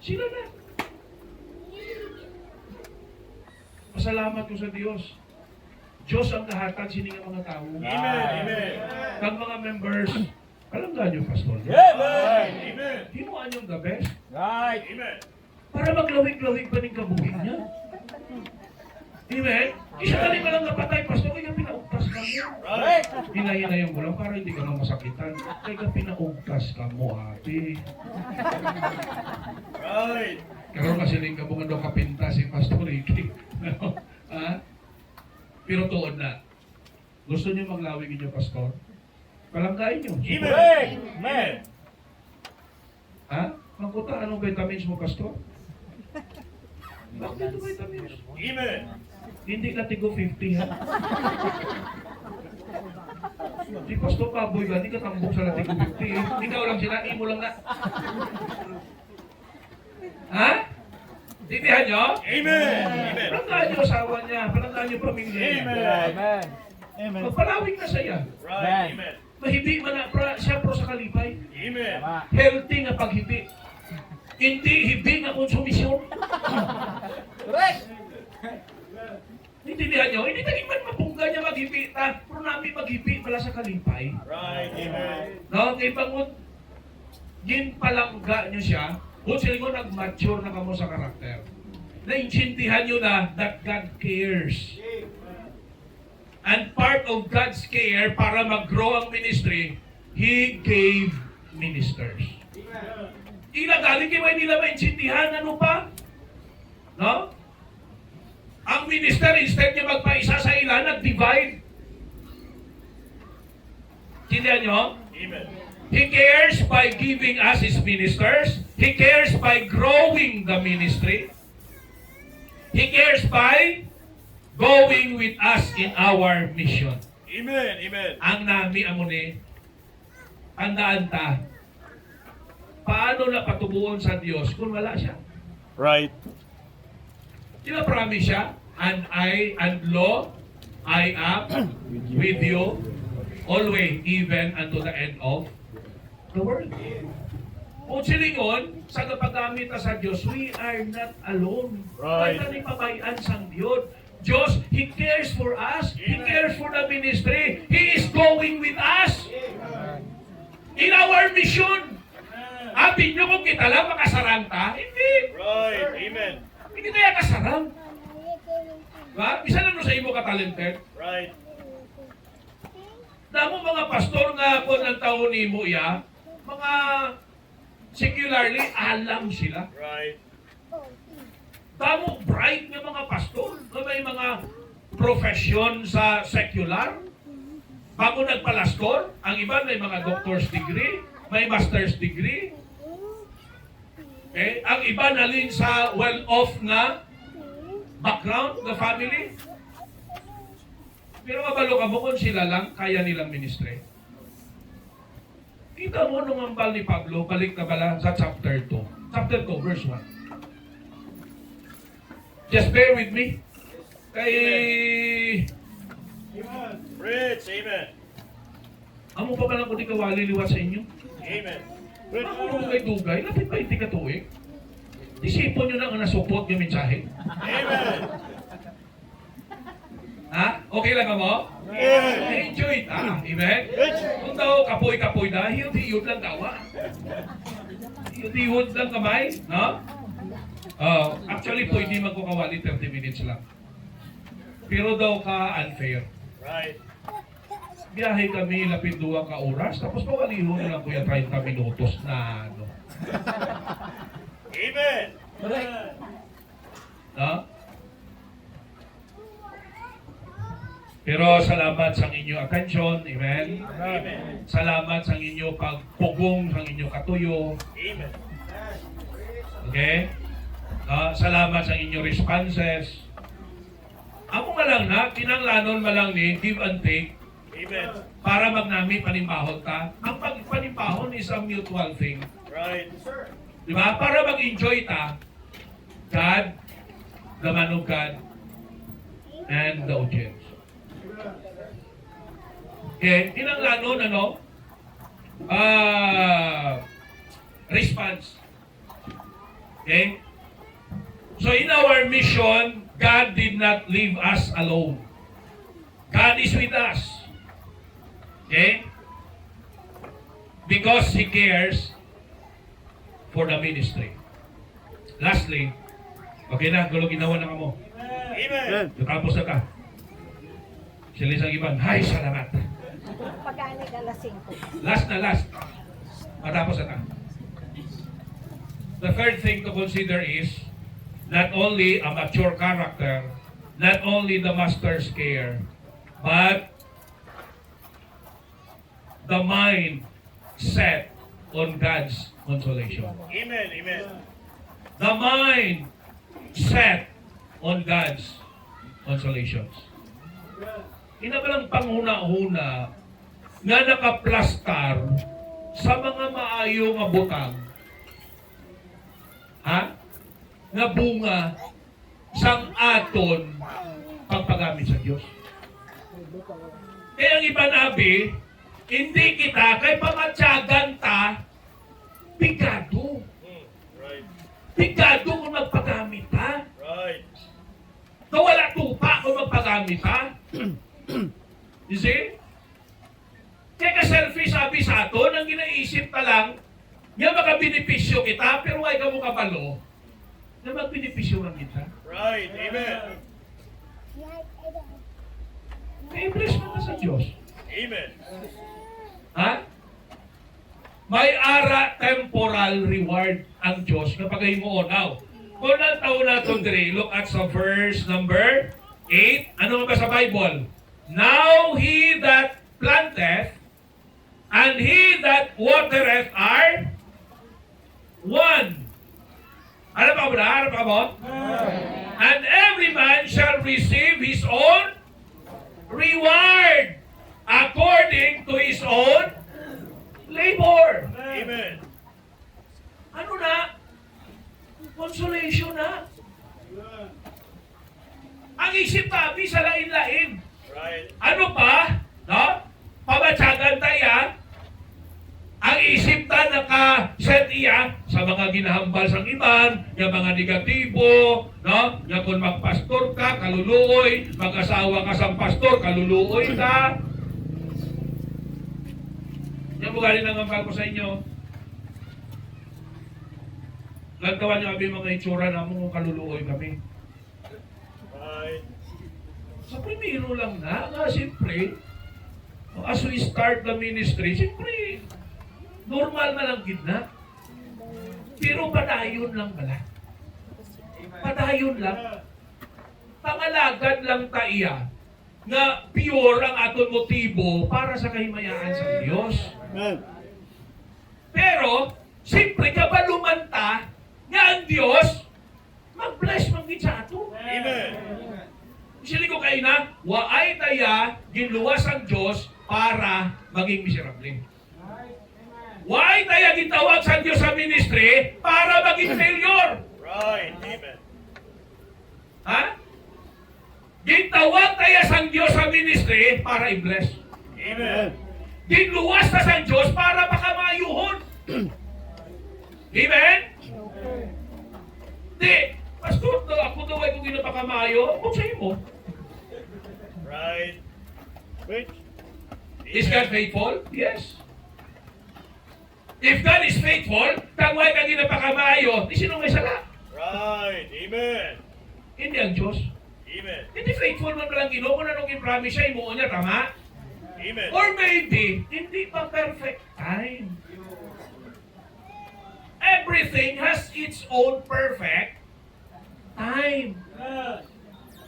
sila na. Pasalamat ko sa Diyos. Diyos ang kahatag sini nga mga tao. Amen. Amen. Kag mga members, palanggan nyo, pastor. Amen. Amen. Hinuan yung the best. Right. Amen. Para maglawig-lawig pa ning kabuhi niya. Amen? Isa ka lang napatay, pastor, kaya pinaugtas ka mo. Right. Hinahinayang mo lang para hindi ka na masakitan. Kaya pinaugtas ka mo, ate. Right. Karoon kasi rin kabungan daw kapinta si Pastor Ricky. Ha? Pero tuod na. Gusto niyo maglawig niyo, Pastor? Palanggain niyo. Amen. Amen. Ha? Magkuta, anong vitamins mo, Pastor? Bakit ito vitamins? Amen. Hindi ka tigo 50, ha? Si Pastor Paboy ba, hindi ka tambok sa latigo 50, eh. Ikaw lang sila, mo lang na. Ha? Tindihan nyo? Amen. Amen. Palanggaan niyo asawa niya, palanggaan niyo pamilya niya. Amen. Amen. Amen. Magpalawig na saya. Right. Amen. Mahibi man na, siya pro sa kalipay. Amen. Tama. Healthy nga paghibi. Hindi hibi nga konsumisyon. Correct. Intindihan nyo? Hindi taging man mapungga niya maghibi. Pero namin maghibi pala sa kalipay. Right. Amen. No? Kay bangon, ginpalangga nyo siya, kung sila mo nag-mature na kamo sa karakter. Naintindihan nyo na that God cares. And part of God's care para mag-grow ang ministry, He gave ministers. Ilagaling kayo nila maintindihan, ano pa? No? Ang minister, instead niya magpaisa sa ilan, nag-divide. Tindihan nyo? Amen. He cares by giving us His ministers. He cares by growing the ministry. He cares by going with us in our mission. Amen. Amen. Ang nami amo ni tandaan ta. Paano na patubuon sa Dios kung wala siya? Right. Di ba promise siya? And lo, I am with you always, even unto the end of the world. Kung silingon, sa kapagamit na sa Diyos, we are not alone. Right. Kaya pabayaan sang Diyos. Diyos, He cares for us. He cares for the ministry. He is going with us. In our mission. Abi nyo kung kita lang makasaranta? Hindi. Right. Amen. Hindi kaya kasarang. Diba? Bisa na sa imo ka-talented. Right. Damo mga pastor nga kung ang taon ni mo iya, mga secularly alam sila. Right. Damo bright nga mga pastor na may mga profesyon sa secular. Bago nagpalastor, ang iba may mga doctor's degree, may master's degree. Okay? Ang iba nalin sa well-off na background, the family. Pero mabalo ka mo kung sila lang, kaya nilang ministry. Kita mo nung ambal ni Pablo, balik na bala sa chapter 2. Chapter 2, verse 1. Just bear with me. Kay... Rich. Amen. Amo pa ba lang kung di kawali liwat sa inyo? Amen. Ako dugay-dugay, lapit pa hindi ka tuwing. Isipon nyo lang ang nasupot yung mensahe. Amen. Ha? Okay lang ka mo? Amen. Enjoy it. Amen? Kung daw kapoy-kapoy na, hiyod-hiyod lang tawa. Hiyod-hiyod lang kamay. No? Actually, pwede magkukawali 30 minutes lang. Pero daw ka unfair. Right. Biyahe kami, lapit 2 ka oras, tapos pawaliho na lang kuya 30 minutos na ano. Amen. No? Pero salamat sa inyong atensyon, amen? Amen. Salamat sa inyong pagpugong, sa inyong katuyo, Amen. okay? Salamat sa inyong responses. Ako malang na, kinanglanon malang ni, give and take, Amen. para magnami panimbahon ta. Ang panimbahon is a mutual thing. Right. Di ba? Para mag-enjoy ta, God, the man of God, and the audience. Okay, kinanglanon ano? Response. Okay? So in our mission, God did not leave us alone. God is with us. Okay? Because He cares for the ministry. Lastly, okay na, gulo ginawa na kamo. Amen. Tapos na ka. Sila isang iban, hay, salamat. Pag-anig alas 5. Last. Matapos na ka. The third thing to consider is not only a mature character, not only the master's care, but the mind set on God's consolation. Amen. Amen. The mind set on God's consolations. Inabalang panghuna-huna na nakaplastar sa mga maayo nga butang, nga bunga sang aton pagpagamit sa Diyos. Kaya ang iba nabi, hindi kita kay pamatyagan ta pigado. Right. Pigado kung magpagamit ha. Right. Nawala tupa kung magpagamit ha. You see? Kaya ka-selfish sabi sa ato, nang ginaisip ka lang, nga makabenepisyo kita, pero ay ka mo kabalo, na magbenepisyo lang kita. Right. Amen. May bless mo ka sa Diyos. Amen. Ha? May ara temporal reward ang Diyos kapag mo now. Kung ang taon natin diri, look at sa verse number 8. Ano ba sa Bible? Now he that planteth and he that watereth are one. Ano pa ba? Ano pa ba? And every man shall receive his own reward according to his own labor. Amen. Ano na? Consolation na. Ang isip tabi sa lain-lain. Right. Ano pa? No? Pamatsagan tayo. Ang isip ta naka-set iya sa mga ginahambal sang iban, yung mga negatibo, no? Yung kung magpastor ka, kaluluoy, mag-asawa ka sa pastor, kaluluoy ka. Yung bugali ng ambal ko sa inyo. Lantawan niyo kami mga itsura na kung kaluluoy kami. Right. Sa primero lang na, siyempre, as we start the ministry, siyempre, normal na lang gitna. Pero padayon lang pala. Padayon lang. Pangalagad lang taiya na pure ang aton motibo para sa kahimayaan sa Diyos. Amen. Pero, siyempre, kabaluman ta nga ang Diyos mag-bless manggit sa ato. Amen. Sili ko kayo na, waay taya ginluwas ang Diyos para maging miserable. Waay taya gitawag sa Diyos sa ministry para maging failure. Right. Amen. Ha? Gitawag taya sa Diyos sa ministry para i-bless. Amen. Ginluwas na sa Diyos para makamayuhon. Amen? Di, pastor, ako daw ay kung ginapakamayo, kung sa'yo mo. Right. Wait. Is God faithful? Yes. If God is faithful, tangway ka ginapakamayo, di sino may sala? Right. Amen. Hindi ang Diyos. Amen. Hindi faithful man palang Ginoo kung anong i-promise siya, imuo niya, tama? Amen. Or maybe, hindi pa perfect time. Everything has its own perfect time.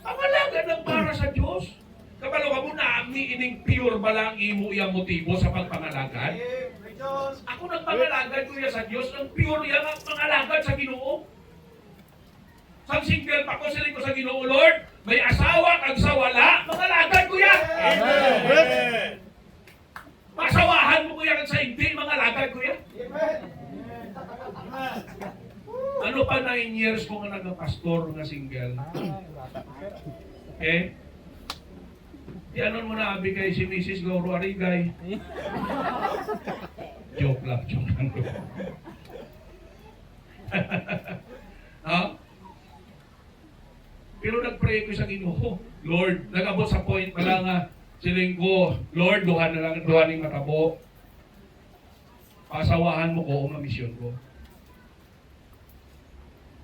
Pangalaga ng para sa Diyos. Kabalo ka mo na, ining pure ba lang imo iyang motibo sa pagpangalagad? Ako nagpangalagad ko yan sa Diyos, ang pure yan ang pangalagad sa Ginoo. Sa single pa ko, siling ko sa Ginoo, Lord, may asawa kag sa wala, mangalagad ko yan. Amen. Masawahan mo ko yan sa hindi, mangalagad ko yan. Ano pa 9 years ko nga nagpastor nga single? Okay? Di anon mo na abi kay si Mrs. Goro Arigay. Joke lang. Ha? Pero nag-pray ko sa Ginoo, Lord, nag-abot sa point pa lang nga, siling ko, Lord, duha na lang, duha ning matabo. Pasawahan mo ko o mamisyon ko.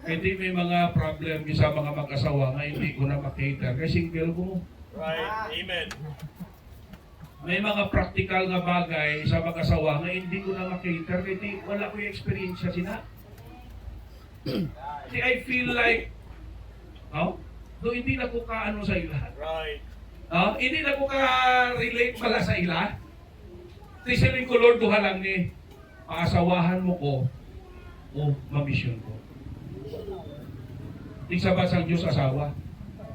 Hindi may mga problem sa mga mag-asawa nga hindi ko na makater. Kasi single ko. Right. Amen. May mga practical nga bagay sa mag-asawa nga hindi ko na makater. Kasi wala ko yung experience sa sina. Kasi I feel like, do hindi na ko kaano sa ila. Right. Hindi na ko ka-relate pala sa ila. Tisilin ko, Lord, duha lang ni paasawahan mo ko o mamisyon ko. Di sabat sa Diyos asawa.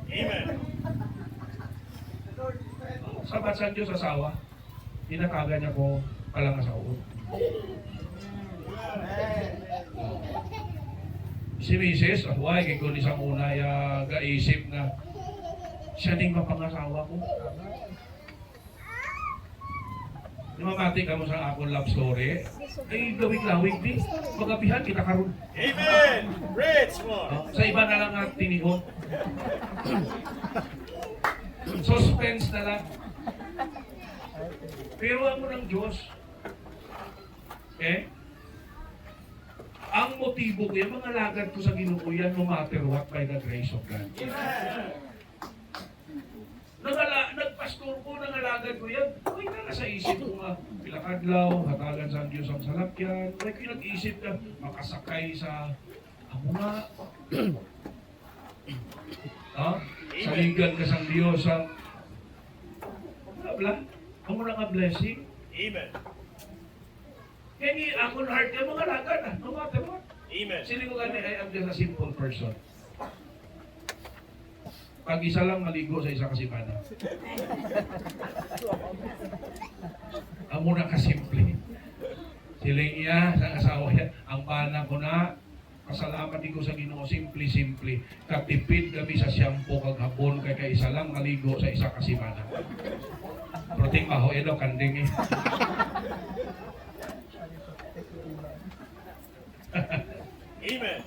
Amen. Sabat sa Diyos asawa. Tinataga niya ko palang asawa. Si Mrs. Huwag kung isang una gaisip na siya ding mapangasawa ko. Namamati ka mo sa akong love story. Ay, gawig-lawig din. Magabihan kita karon. Amen. Rich more. Sa iba na lang ang tinihon. Suspense na lang. Pero ako ng Diyos. Okay? Ang motibo ko, yung mga lagad ko sa Ginoo yan, no matter what, by the grace of God. Nagpastor ko, nangalagad ko yan. Ay, nasa isip ko nga, pilakadlaw, hatagan sa Diyos ang salakyan. Ay, pinag-isip ka, makasakay sa amuna. Saligan ka sa Diyos ang bla, amuna nga blessing. Amen. Kaya ni ako na heart ka, mga lagad no matter what. Amen. Sili ko gani, I am just a simple person. Pag isa lang maligo sa isa kasimana. Amo na kasimple. Siling iya sa asawa niya, ang pana ko na, pasalamat ko sa Ginoo, simple-simple. Katipid kami sa shampoo kag hapon kay isa lang maligo sa isa kasimana. Proting maho daw kanding eh. Amen.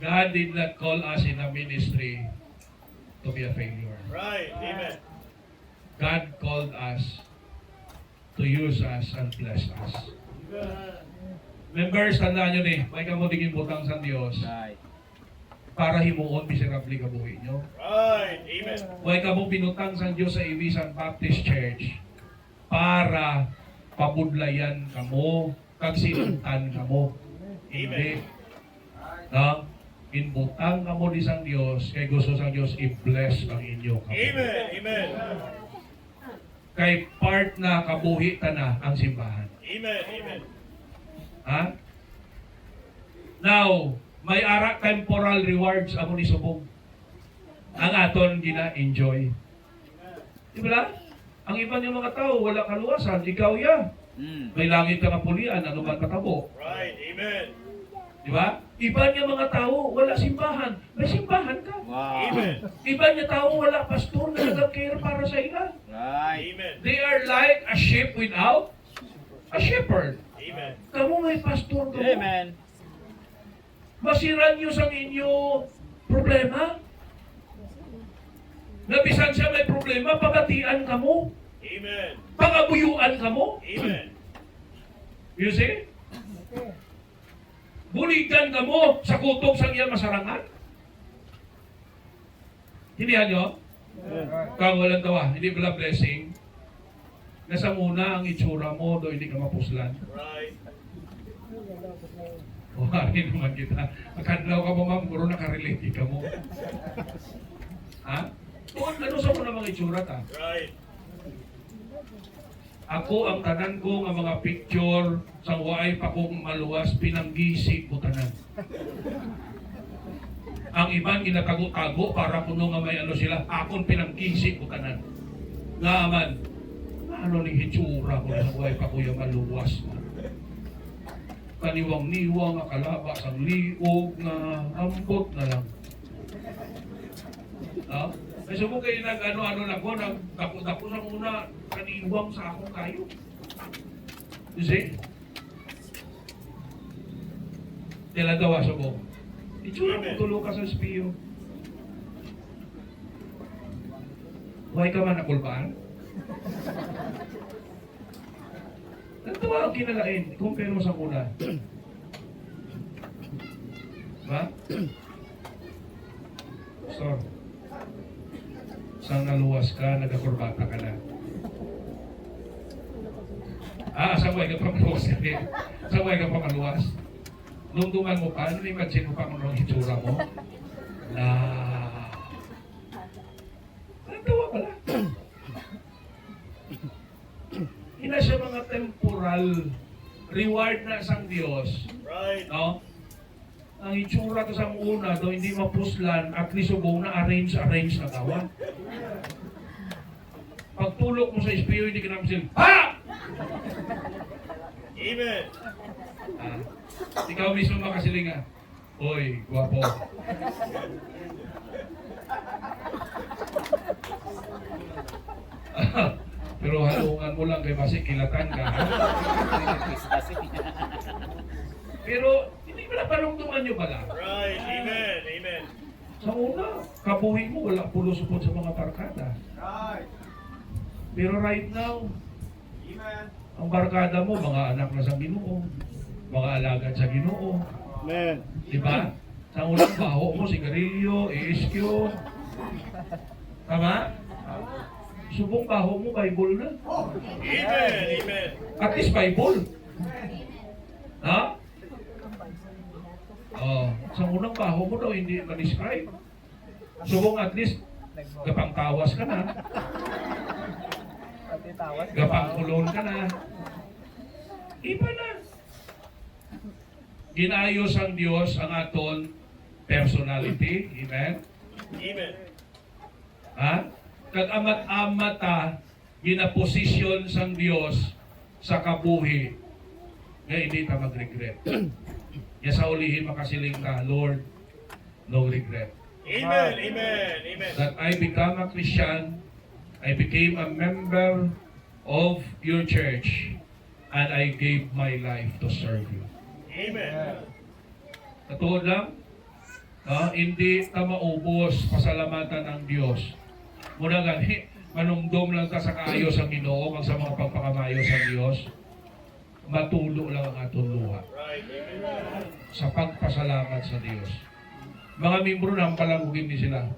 God did not call us in a ministry to be a failure. Right. Amen. God called us to use us and bless us. Members, tandaan nyo ni, may kamudingin butang sa Diyos para himuon miserable ka buhay nyo. Right. Amen. May kamo binutang sa Diyos sa Ibisan Baptist Church para pabudlayan kamo, kag sinuntan kamo. Hindi. No? Inbutang kamo di sang Diyos, kay gusto sang Diyos i-bless ang inyo kamo. Amen. Amen. Kay part na kabuhi ta na ang simbahan. Amen. Amen. Ha? Now, may ara temporal rewards amo ni subong. Ang aton gina-enjoy. Di ba? Ang iba niyo mga tao, wala kaluwasan, ikaw ya. May langit ka kapulian, ano man patabo. Right. Amen. Di ba? Iba niya mga tao, wala simbahan. May simbahan ka. Amen. Iba niya tao, wala pastor na nag-care para sa ila. Amen. They are like a sheep without a shepherd. Amen. Kamu may pastor ka mo. Amen. Masiran niyo sa inyo problema. Nabisan siya may problema, pagatian ka mo. Amen. Pangabuyuan ka mo. Amen. You see? Buligan ka mo sa kutob sa iya masarangan. Hindi nyo? Kang walang tawa, hindi pala blessing. Nasa muna ang itsura mo, do hindi ka mapuslan. Right. Huwagin naman kita. Makadlaw ka mo ma'am, puro nakarelate ka mo. Ha? Ano sa muna mga itsura ta? Right. Ako ang tanan ko nga mga picture sa waay pa kong maluwas pinanggisi ko tanan. Ang iban ginatago-tago para kuno nga may ano sila, akon pinanggisi ko tanan. Nga man, ano ni hitsura ko sa waay pa ko yung maluwas. Kaniwang-niwang, akalaba sa liog na ambot na lang. Ha? Kasi mo kayo nag-ano-ano lang ko, nagdapo-dapo sa muna, kaniwang sa akong kayo. You see? Tila daw sa mo. Itsura mo tulo ka sa espiyo. Huwag ka man nakulbaan. Nagtawa ang kinalain, compare mo sa muna. Pastor, saan naluwas ka, nagakurbata ka na? Sabay ka pa maluwas ka rin. Sabay ka pa maluwas. Nung duman mo pa, imagine mo pa kung anong hitsura mo? Na... Nagtawa pala. Ina siya mga temporal reward na isang Diyos. Right. No? Ang itsura ko sa una, do hindi mapuslan, at least ubong na arrange na gawa. Pagtulog mo sa espiriyo, hindi ka naman sila, ha! Amen. Ikaw mismo makasilinga. Oy, guwapo. Pero halungan mo lang kay basi kilatan ka. Ha? Pero hindi ba napanungtungan nyo pala? Right. Amen. Amen. Sa una, kabuhi mo, wala pulo-supot sa mga barkada. Pero right now, ang barkada mo, mga anak na sa Ginoo, mga alagad sa Ginoo. Amen. Di ba? Sa unang baho mo, sigarilyo, iiskyo. Tama? Subong baho mo, Bible na. Amen. Amen. At least Bible. Ha? Oh, sa unang baho mo daw, hindi ma-describe. Subong at least, gapang tawas ka na. Gapang kulon ka na. Iba na. Ginayos ang Diyos ang aton personality. Amen? Amen. Ha? Kag amat-amat ginaposisyon sang Diyos sa kabuhi nga hindi ta mag-regret. Ya sa ulihin makasiling ka, Lord, no regret. Amen. Amen. Amen. That I become a Christian, I became a member of your church, and I gave my life to serve you. Amen. Katuod lang, hindi ta maubos pasalamatan ng Diyos. Muna gani, manumdum lang ta sa kaayos ang Ginoo kag sa mga pagpakamayo sa Diyos. Matulo lang ang aton luha Right. Amen. sa pagpasalamat sa Diyos. Mga membro ng palangugin ni sila.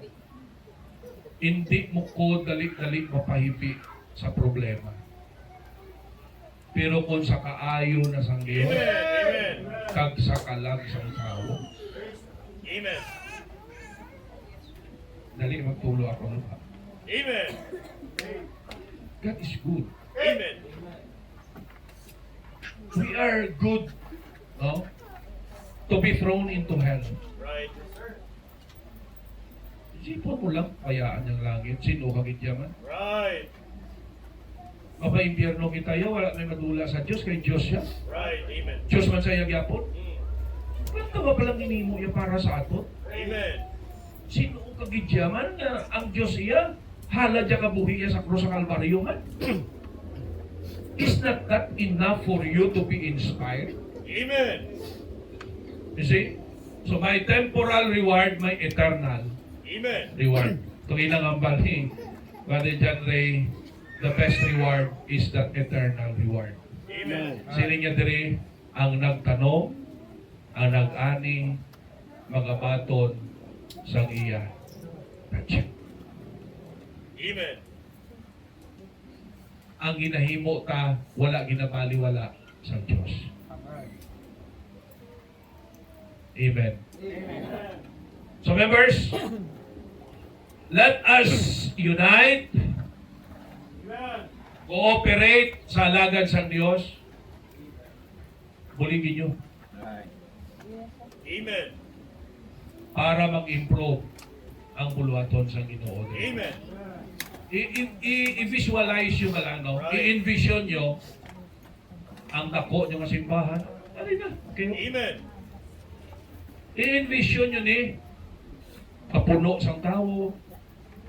Hindi mo ko dali-dali mapahipi sa problema. Pero kung sa kaayo na sang Diyos, Amen. kag sa kalag sang tao, Amen. dali magtulo ako lupa. Amen. God is good. Amen. We are good, no? To be thrown into hell. Right. Isipon mo lang, payaan ng langit, sino kagit yaman? Right. Mapa-impyerno kita yo, wala may madula sa Diyos, kay Diyos siya. Right. Amen. Diyos man sa yagyapon. Mm. Walang tawa palang inimo yan para sa ato. Amen. Sino kagit yaman nga ang Diyos iya, hala dya kabuhi iya sa krus sa Kalbaryo man? Is not that enough for you to be inspired? Amen. You see? So my temporal reward, my eternal Amen. reward. Ito inangambal ni Brother John Ray, the best reward is that eternal reward. Amen. Sino niya diri ang nagtanong, ang nag-ani, mga baton sa iya. Amen. Ang ginahimo ta, wala ginabaliwala sa Diyos. Amen. So members, let us unite, cooperate sa alagad sa Diyos. Buligin nyo Amen. para mag-improve ang buluhaton sa Ginoo. Amen. I-visualize nyo lang, no? I-envision nyo ang dako nyo nga simbahan. Dali na. Okay. Amen. I-envision nyo ni kapuno sang tao,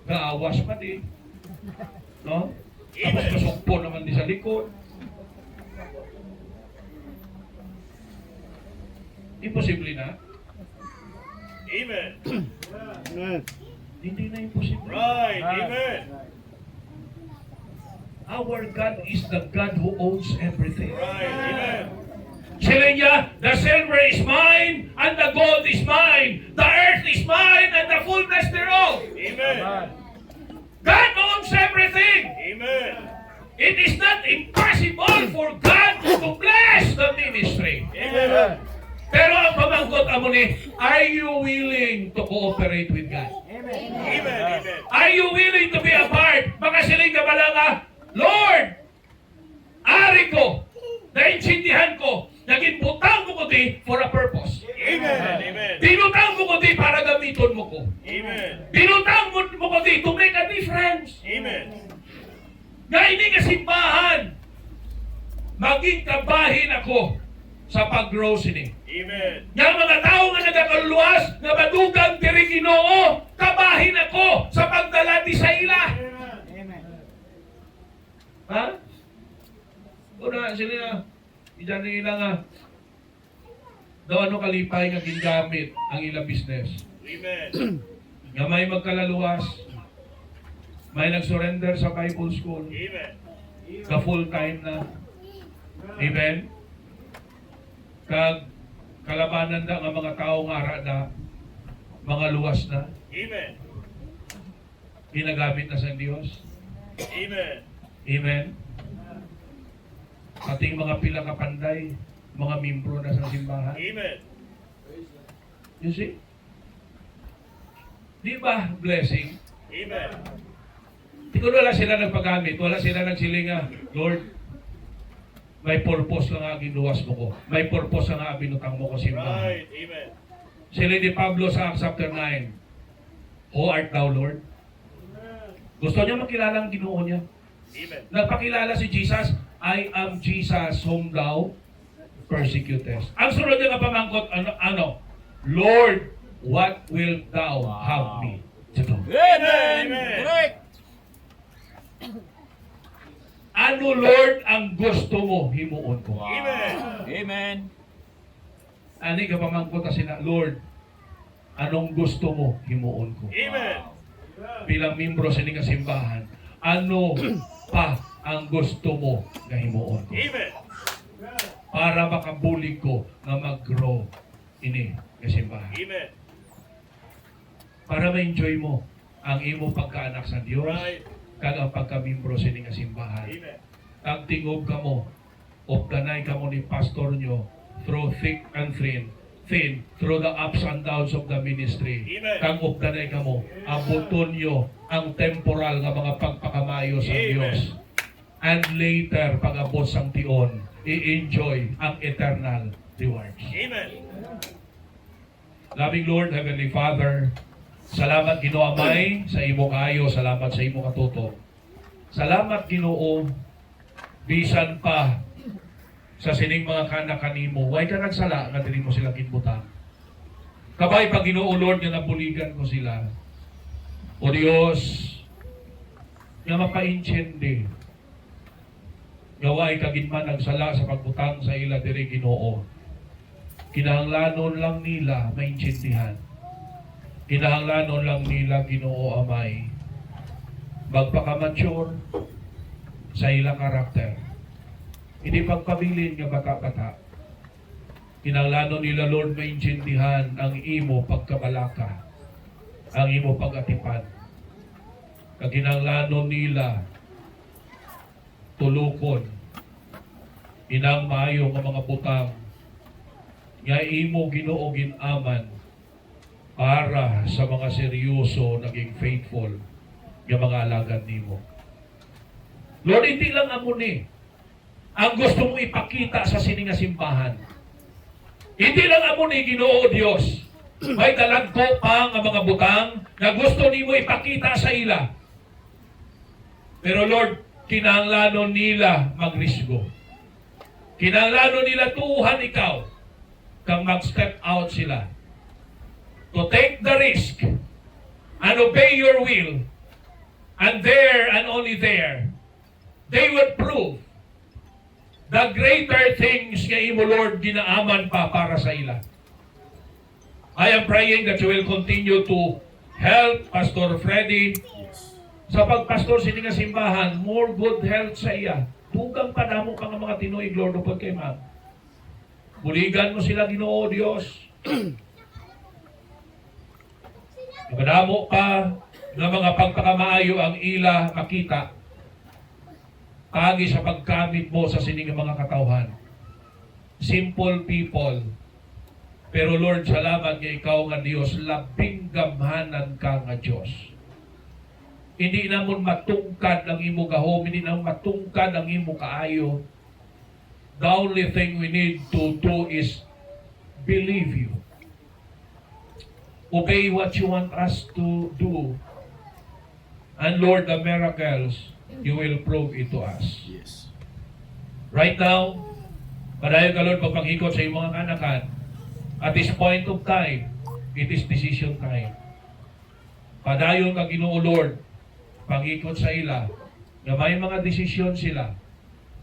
gaawas pa di. No? Tapos kasukpo naman di sa likod. Imposible na? Amen. Amen. Hindi na imposible. Right. Amen. Our God is the God who owns everything. Right. Amen. Sila niya, the silver is mine, and the gold is mine. The earth is mine, and the fullness thereof. Amen. God owns everything. Amen. It is not impossible for God to bless the ministry. Amen. Pero ang pamangkot amo ni, are you willing to cooperate with God? Amen. Amen. Are you willing to be a part? Baka siling ka ba lang, Lord, ari ko, naintindihan ko, naging butang mo ko di for a purpose. Amen. Amen. Binutang mo ko di para gamiton mo ko. Amen. Binutang mo ko di to make a difference. Amen. Nga hindi ka simbahan, maging kabahin ako sa pag-grow sini. Amen. Nga mga tao nga nagakaluluwas, nga madugang diri Ginoo, kabahin ako sa pagdala di sa ila. Ha? Una, sila iyan nila nga daw ano kalipay nga gingamit ang ilang business. Amen. Nga may magkalaluwas, may nag-surrender sa Bible school, Amen. ka full-time na. Amen? Kag kalabanan na nga mga tao nga ara na, mga luwas na, Amen. ginagamit na sa Diyos. Amen. Amen? Ating mga pila kapanday, mga membro na sa simbahan. Amen. You see? Di ba blessing? Amen. Kung wala sila nagpagamit, wala sila nagsilinga, Lord, may purpose lang nga ginuwas mo ko. May purpose lang nga binutang mo ko simbahan. Right. Amen. Sila ni Pablo sa Acts chapter 9. Who art thou, Lord? Gusto niya makilala ang Ginoo niya. Amen. Nagpakilala si Jesus, I am Jesus whom thou persecutest. Ang sunod niya na pamangkot, ano? Lord, what will thou have me to do? Amen. Amen. Correct. Ano, Lord, ang gusto mo himuon ko? Amen. Amen. Ani ka pamangkot na sina, Lord, anong gusto mo himuon ko? Amen. Bilang membro sa inyong simbahan, ano pa ang gusto mo na himuon ko? Amen. Para makabulig ko na mag-grow ini nga simbahan. Amen. Para ma-enjoy mo ang imo pagkaanak sa Dios, Right. kag ang pagka-membro sa inyong simbahan. Amen. Kag tingob ka mo, opdanay ka mo ni pastor nyo through thick and thin, through the ups and downs of the ministry. Amen. Kag opdanay ka mo, abuton nyo ang temporal nga mga pagpakamayo sa Amen. Dios. And later, pag abot sang tion, i-enjoy ang eternal rewards. Amen. Loving Lord, Heavenly Father, salamat Ginoo Amay sa imo kayo, salamat sa imo katuto. Salamat Ginoo, bisan pa sa sining mga kanak kanimo, way ka nagsala nga dili mo sila kinbutang. Kabay pag Ginoo Lord nga nabuligan ko sila. O Dios, nga mapainsyende, nga way kaginman nagsala sa pagbutang sa ila diri Ginoo. Kinahanglanon lang nila maintindihan. Kinahanglanon lang nila Ginoo Amay magpaka-mature sa ilang karakter. Hindi pagpabilin nga bata-bata. Kinahanglanon nila Lord maintindihan ang imo pagkabalaka, ang imo pag-atipan. Kinahanglanon nila tulukon inang maayo nga mga butang nga imo Ginoo ginaman para sa mga seryoso naging faithful nga mga alagad nimo. Lord, hindi lang amo ni ang gusto mo ipakita sa sininga simbahan. Hindi lang amo ni Ginoo Dios. May dalagko pa nga mga butang na gusto nimo ipakita sa ila. Pero Lord, kinahanglanon nila magrisgo. Kinahanglanon nila tuhan ikaw kang mag-step out sila to take the risk and obey your will, and there and only there they would prove the greater things nga imo Lord ginaaman pa para sa ila. I am praying that you will continue to help Pastor Freddy sa pagpastor sa inyong simbahan, more good health sa iya. Tugang pa namo ka nga mga tinuig, Lord, upod kay ma'am. Buligan mo sila, Ginoo Dios. Madamo pa nga mga pagpakamaayo ang ila makita pagi sa pagkamit mo sa sining mga katawhan. Simple people. Pero Lord, salamat nga ikaw nga Dios, labing gamhanan ka nga Dios. Hindi namon matungkad ang imo gahom, hindi namon matungkad ang imo kaayo. The only thing we need to do is believe you. Obey what you want us to do. And Lord, the miracles, you will prove it to us. Yes. Right now, padayon ka Lord pagpanghikot sa iyong mga kanakan. At this point of time, it is decision time. Padayon ka Ginoo Lord, pangikot sa ila, na may mga desisyon sila,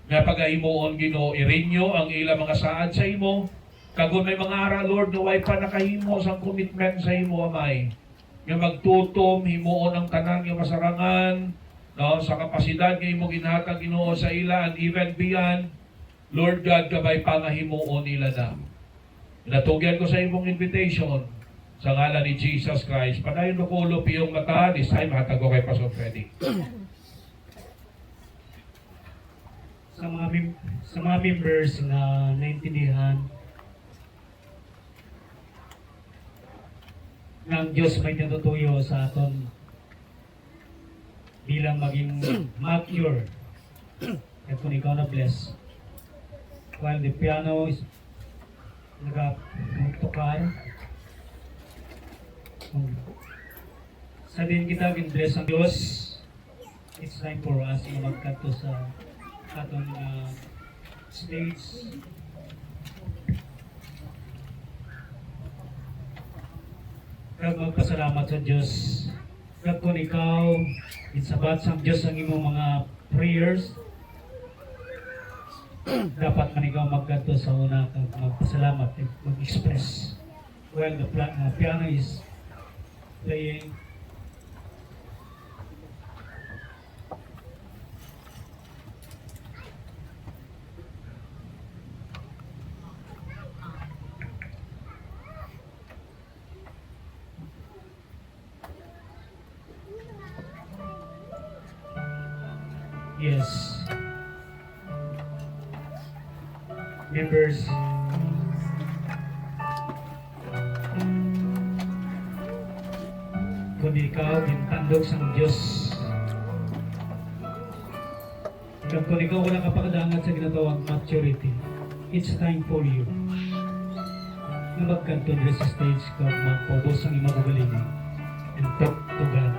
na pag-aimuon Ginoo, i-renew ang ila mga saad sa imo, kagod may mga ara Lord, na way pa nakahimo sa commitment sa imo, amay, nga magtutom, himuon ang tanan nga masarangan, no, sa kapasidad nga imo ginhatag Ginoo sa ila, and even beyond, Lord God, kabay pangahimuon nila na. Natugyan ko sa imong invitation sa ngalan ni Jesus Christ. Padayon ko kulop iyong mata. This time, hatag ko kay Pastor Freddy. Sa mga members na naintindihan ng Diyos may natutuyo sa aton bilang maging mature at kung ikaw na bless while the piano is nagtukar sa din kita bless ang Diyos. It's time for us na magkanto sa aton stage. Kag magpasalamat sa Diyos. Kag kung ikaw, isabat sa Diyos ang imong mga prayers, dapat man ikaw magkanto sa una kag magpasalamat, mag-express. While the piano is playing, yes. Members, kung ikaw gintandog sa Diyos, kung ikaw wala kapakadangan sa ginatawag maturity, it's time for you na magkanto rin sa stage kung magpobos ang imong kagalingan and talk to God.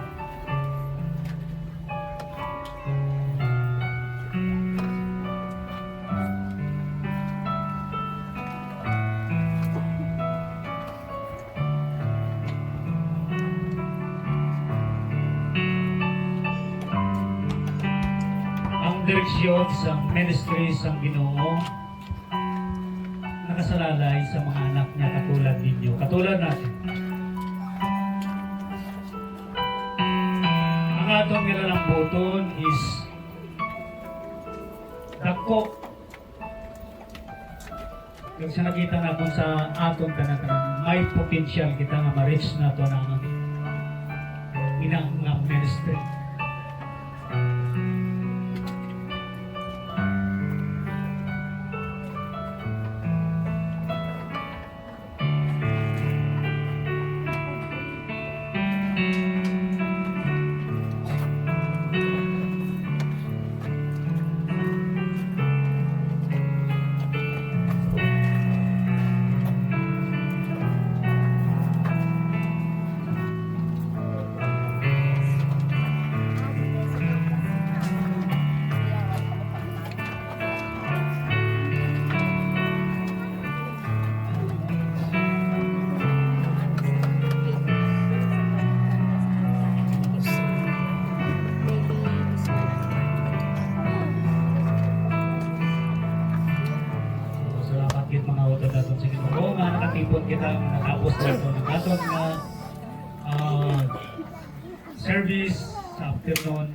Direksyon sa ministry sa Ginoo nakasalalay sa mga anak niya katulad ninyo, katulad natin. Ang atong nilalambuton is dako. Kung sa nakita na kung sa atong kanang may potential kita nga ma-reach na ito ng inang ministry. Nakatipon kita natapos na ito ng atong service sa afternoon.